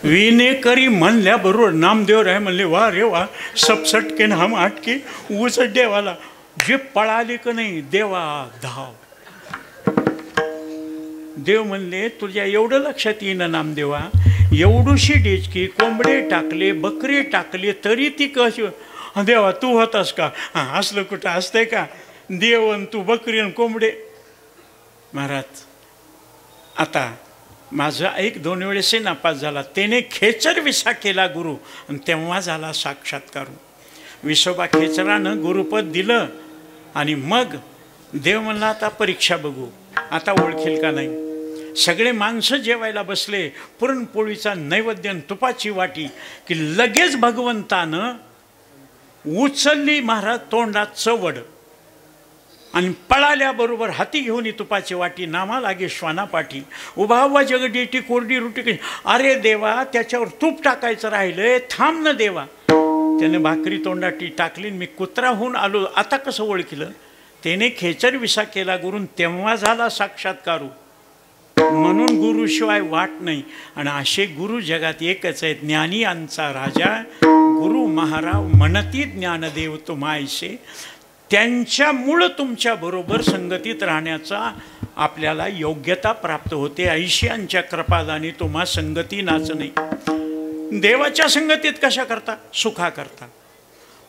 विने करी म्हणल्याबरोबर नामदेव राय म्हणले वा रे वा, सबसटके नाम आटके उच देवाला. जे पळाले का नाही देवा धाव. देव म्हणले तुझ्या एवढं लक्षात येईना नामदेवा, एवढूशी डेचकी कोंबडे टाकले, बकरे टाकले, तरी ती कशी. देवा तू होतास का? हां असलं कुठं असतंय का? देवन तू बकरी आणि कोंबडे. महाराज आता माझा 1-2 वेळेसही नापास झाला. त्याने खेचर विसा केला गुरु आणि तेव्हा झाला साक्षात्कार. विसोबा खेचरानं गुरुपद दिलं आणि मग देव म्हणला आता परीक्षा बघू, आता ओळखेल का नाही. सगळे माणसं जेवायला बसले, पुरणपोळीचा नैवेद्य तुपाची वाटी की लगेच भगवंतानं उचलली महाराज तोंडात चवड आणि पळाल्याबरोबर हाती घेऊन ही तुपाची वाटी, नामा लागे श्वानापाठी, उभा उभा जगडेटी कोरडी रुटी. अरे देवा त्याच्यावर तूप टाकायचं राहिलंय, थांब न देवा. त्याने भाकरी तोंडाटी टाकली. मी कुत्रा होऊन आलो, आता कसं ओळखलं? त्याने खेचर विसा केला गुरून, तेव्हा झाला साक्षात्कारू. म्हणून गुरुशिवाय वाट नाही. आणि असे गुरु जगात एकच आहेत, ज्ञानी यांचा राजा गुरु महाराव म्हणती ज्ञानदेव तुमायसे. त्यांच्यामुळं तुमच्याबरोबर संगतीत राहण्याचा आपल्याला योग्यता प्राप्त होते. ऐशियांच्या कृपादानी तुम्हा संगती नाच नाही. देवाच्या संगतीत कशा करता? सुखा करता.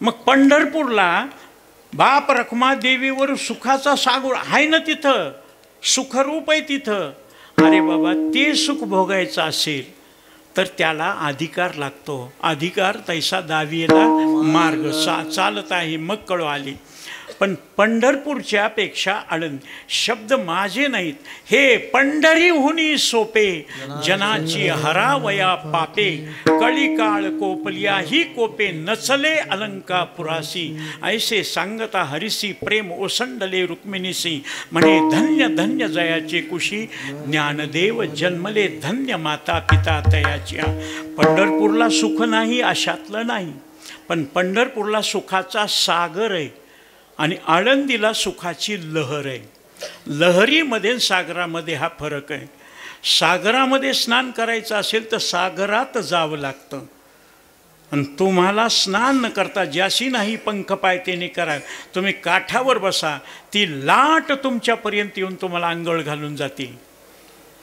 मग पंढरपूरला बाप रखुमादेवीवर सुखाचा सागर आहे ना, तिथं सुखरूप आहे तिथं. अरे बाबा ते सुख भोगायचं असेल तर त्याला अधिकार लागतो. अधिकार तैसा दावियेला मार्ग चालत आहे मग कळो आली. पण पंढरपूरच्या पेक्षा आळंदी. शब्द माझे नाहीत, हे पंढरीहुनी सोपे, जनाची हरावया पापे, कळी काळ कोपलिया ही कोपे, नचले अलंकापुरासी, ऐसे सांगता हरिसी, प्रेम ओसंडले रुक्मिणीसी, म्हणे धन्य धन्य जयाचे कुशी, ज्ञानदेव जन्मले धन्य माता पिता तयाच्या. पंढरपूरला सुख नाही अशातलं नाही, पण पंढरपूरला सुखाचा सागर आहे आणि आळंदीला सुखाची लहर आहे. लहरीमध्ये सागरामध्ये हा फरक आहे. सागरामध्ये स्नान करायचं असेल तर सागरात जावं लागतं आणि तुम्हाला स्नान न करता ज्याशी नाही पंख पायतेने करा. तुम्ही काठावर बसा, ती लाट तुमच्यापर्यंत येऊन तुम्हाला अंघोळ घालून जाते.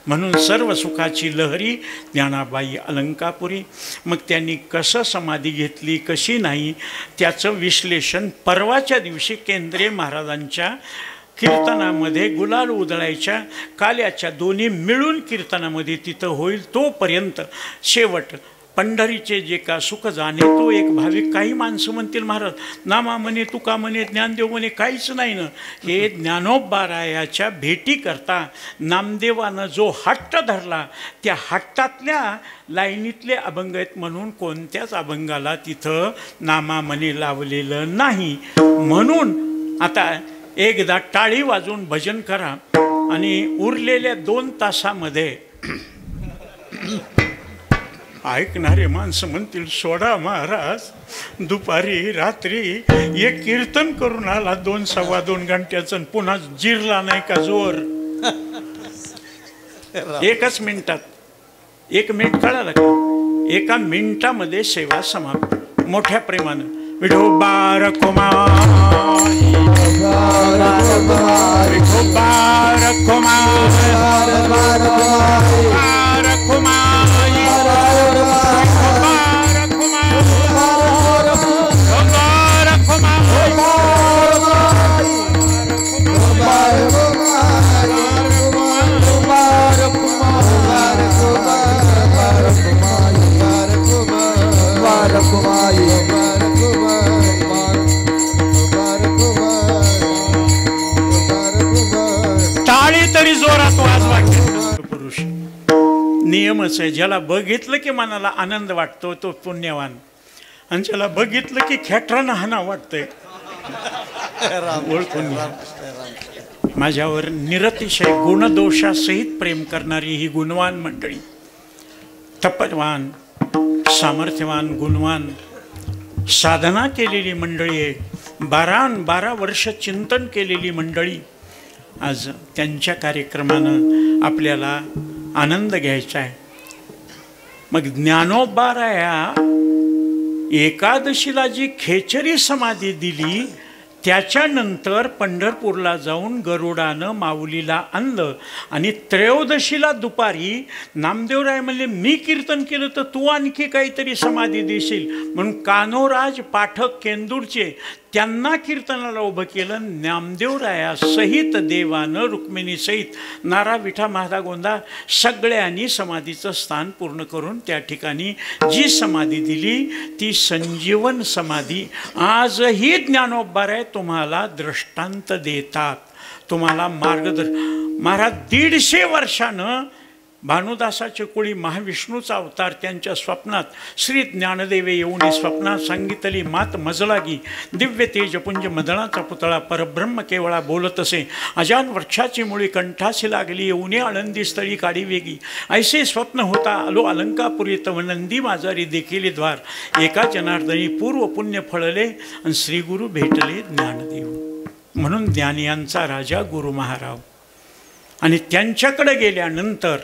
म्हणून सर्व सुखाची लहरी ज्ञानाबाई अलंकापुरी. मग त्यांनी कसं समाधी घेतली कशी नाही त्याचं विश्लेषण परवाच्या दिवशी केंद्रे महाराजांच्या कीर्तनामध्ये गुलाल उधळायच्या काल्याच्या दोन्ही मिळून कीर्तनामध्ये तिथं होईल. तोपर्यंत शेवट पंढरीचे जे का सुख जाणे तो एक भाविक. काही माणसं म्हणतील महाराज नामा म्हणे, तुका म्हणे, ज्ञानदेव म्हणे, काहीच नाही ना. हे ज्ञानोबारायाच्या भेटी करता नामदेवानं जो हट्ट धरला त्या हट्टातल्या लाईनीतले अभंग आहेत. म्हणून कोणत्याच अभंगाला तिथं नामा म्हणे लावलेलं नाही. म्हणून आता एकदा टाळी वाजवून भजन करा आणि उरलेल्या 2 तासामध्ये ऐकणारे माणसं म्हणतील सोडा महाराज, दुपारी रात्री एक कीर्तन करून आला 2-2.25 घंट्याचं पुन्हा जिरला नाही का जोर. 1 मिनिटात 1 मिनिट कळालं का? 1 मिनिटामध्ये सेवा समाप्त. मोठ्या प्रेमानं विठोबा रखुमाई, विठोबा रखुमाई, रखुमाई, टाळी तरी जोरात वाजवा. पुरुष नियमच आहे, ज्याला बघितलं की मनाला आनंद वाटतो तो पुण्यवान, आणि ज्याला बघितलं की खेटरानं हाना वाटतंय ओळखून घ्या. माझ्यावर निरतिशय गुणदोषासहित प्रेम करणारी ही गुणवान मंडळी, तपस्वान, सामर्थ्यवान, गुणवान, साधना केलेली मंडळी आहे. 12 वर्ष चिंतन केलेली मंडळी. आज त्यांच्या कार्यक्रमानं आपल्याला आनंद घ्यायचा आहे. मग ज्ञानोबाराया एकादशीला जी खेचरी समाधी दिली, त्याच्यानंतर पंढरपूरला जाऊन गरुडानं माऊलीला आणलं, आणि त्रयोदशीला दुपारी नामदेवराय म्हणले मी कीर्तन केलं तर तू आणखी काहीतरी समाधी देशील, म्हणून कान्होराज पाठक केंदूरचे त्यांना कीर्तनाला उभं केलं. नामदेवराया सहित देवानं रुक्मिणी सहित नारा विठा महादा गोंदा सगळ्यांनी समाधीचं स्थान पूर्ण करून त्या ठिकाणी जी समाधी दिली ती संजीवन समाधी. आजही ज्ञानोबाराय तुम्हाला दृष्टांत देतात, तुम्हाला महाराज 150 वर्षानं भानुदासाचे कुळी महाविष्णूचा अवतार त्यांच्या स्वप्नात श्री ज्ञानदेवे येऊन स्वप्नात सांगितली मात मजलागी दिव्य तेजपुंज मदनाचा पुतळा परब्रह्म केवळा बोलत असे अजान वृक्षाची मुळी कंठासी लागली येऊने आळंदी स्थळी काढी वेगी ऐसे स्वप्न होता आलो अलंकापुरी तव नंदी माझारी देखील द्वार एका जनार्दनी पूर्व पुण्य फळले आणि श्रीगुरु भेटले ज्ञानदेव. म्हणून ज्ञानियांचा राजा गुरु महाराव. आणि त्यांच्याकडे गेल्यानंतर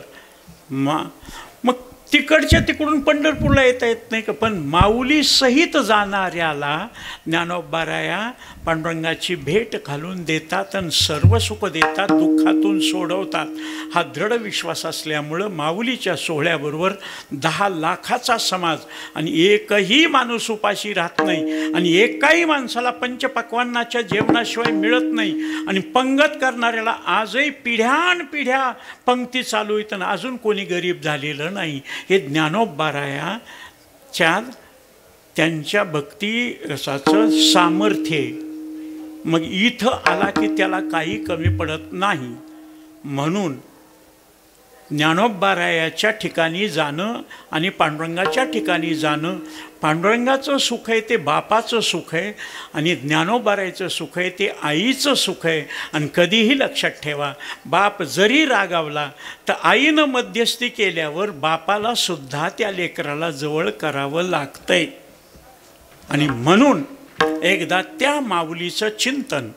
मग तिकडच्या तिकडून पंढरपूरला येता येत नाही का, पण माऊली सहित जाणाऱ्याला ज्ञानोबाराया पांडुरंगाची भेट घालून देतात आणि सर्व सुख देतात, दुःखातून सोडवतात. हा दृढ विश्वास असल्यामुळं माऊलीच्या सोहळ्याबरोबर 10 लाखाचा समाज आणि एकही माणूस उपाशी राहत नाही, आणि एकाही माणसाला पंचपक्वान्नाच्या जेवणाशिवाय मिळत नाही, आणि पंगत करणाऱ्याला आजही पिढ्यानपिढ्या पंक्ती चालू येतं ना अजून कोणी गरीब झालेलं नाही. हे ज्ञानोबारायाच्या त्यांच्या भक्ती रसाचं सामर्थ्य. मग इथं आला की त्याला काही कमी पडत नाही. म्हणून ज्ञानोबारायाच्या ठिकाणी जाणं आणि पांडुरंगाच्या ठिकाणी जाणं, पांडुरंगाचं सुख आहे ते बापाचं सुख आहे, आणि ज्ञानोबारायाचं सुख आहे ते आईचं सुख आहे. आणि कधीही लक्षात ठेवा, बाप जरी रागावला तर आईनं मध्यस्थी केल्यावर बापाला सुद्धा त्या लेकराला जवळ करावं लागतंय. आणि म्हणून एकदा त्या माऊलीचं चिंतन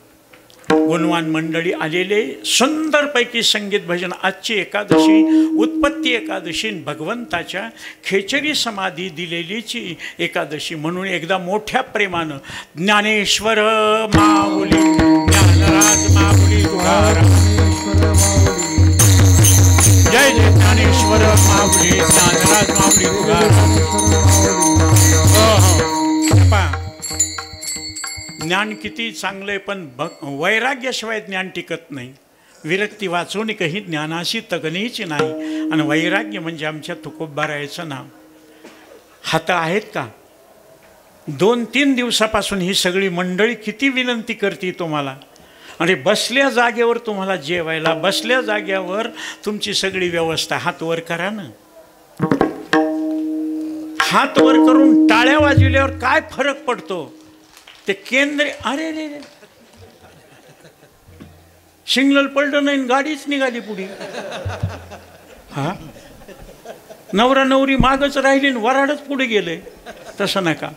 गुणवान मंडळी आलेले सुंदरपैकी संगीत भजन. आजची एकादशी उत्पत्ती एकादशी, भगवंताच्या खेचरी समाधी दिलेलीची एकादशी. म्हणून एकदा मोठ्या प्रेमानं ज्ञानेश्वर माऊली ज्ञानराज माऊली तुकाराम जय जय ज्ञानेश्वर माऊली ज्ञानराज माऊली तुकाराम. ज्ञान किती चांगलं आहे, पण वैराग्याशिवाय ज्ञान टिकत नाही. विरक्ती वाचून काही ज्ञानाशी तगणीची नाही. आणि वैराग्य म्हणजे आमच्या तुकोबारायाचं नाव. हात आहेत का? 2-3 दिवसापासून ही सगळी मंडळी किती विनंती करते तुम्हाला, आणि बसल्या जागेवर तुम्हाला जेवायला, बसल्या जागेवर तुमची सगळी व्यवस्था. हात वर करा ना. हात वर करून टाळ्या वाजविल्यावर काय फरक पडतो? ते केंद्र अरे रे रे सिग्नल पडलं नाही, गाडीच निघाली पुढे. हा, नवरा नवरी मागच राहिली, वराडच पुढे गेले. तसं नका.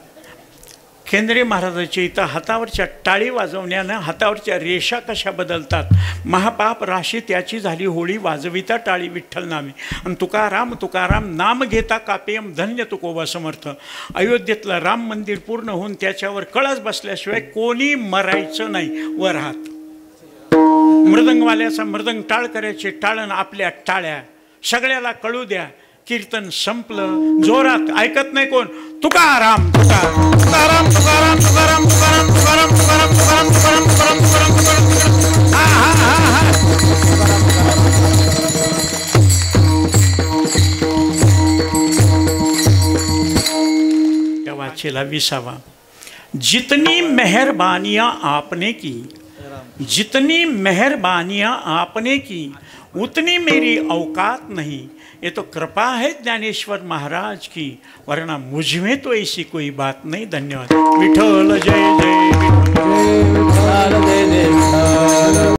केंद्रे महाराजाच्या इथं हातावरच्या टाळी वाजवण्यानं हातावरच्या रेषा कशा बदलतात. महापाप राशी त्याची झाली होळी, वाजविता टाळी विठ्ठल नामे. आणि तुकाराम तुकाराम नाम घेता कापेयम धन्य तुकोबा समर्थ. अयोध्येतलं राम मंदिर पूर्ण होऊन त्याच्यावर कळस बसल्याशिवाय कोणी मरायचं नाही. वर हात. मृदंगवाल्याचा मृदंग, टाळकऱ्याचे टाळण, आपल्या टाळ्या. सगळ्याला कळू द्या कीर्तन संपलं. जोरात ऐकत नाही कोण. तुकाराम तुकाराम तुकाराम तुकाराम तुकाराम तुकाराम तुकाराम तुकाराम तुकाराम तुकाराम तुकाराम तुकाराम तुकाराम. हा हा हा हा. त्या वाचेला 20वा. जितनी मेहरबानियां आपने की, जितनी मेहरबानियां आपने की, उतनी मेरी औकात नहीं. ये तो कृपा है ज्ञानेश्वर महाराज की, वरना मुझ में तो ऐसी कोई बात नहीं. धन्यवाद. विठ्ठल जय जय विठ्ठल. जय विठ्ठल जय जय विठ्ठल.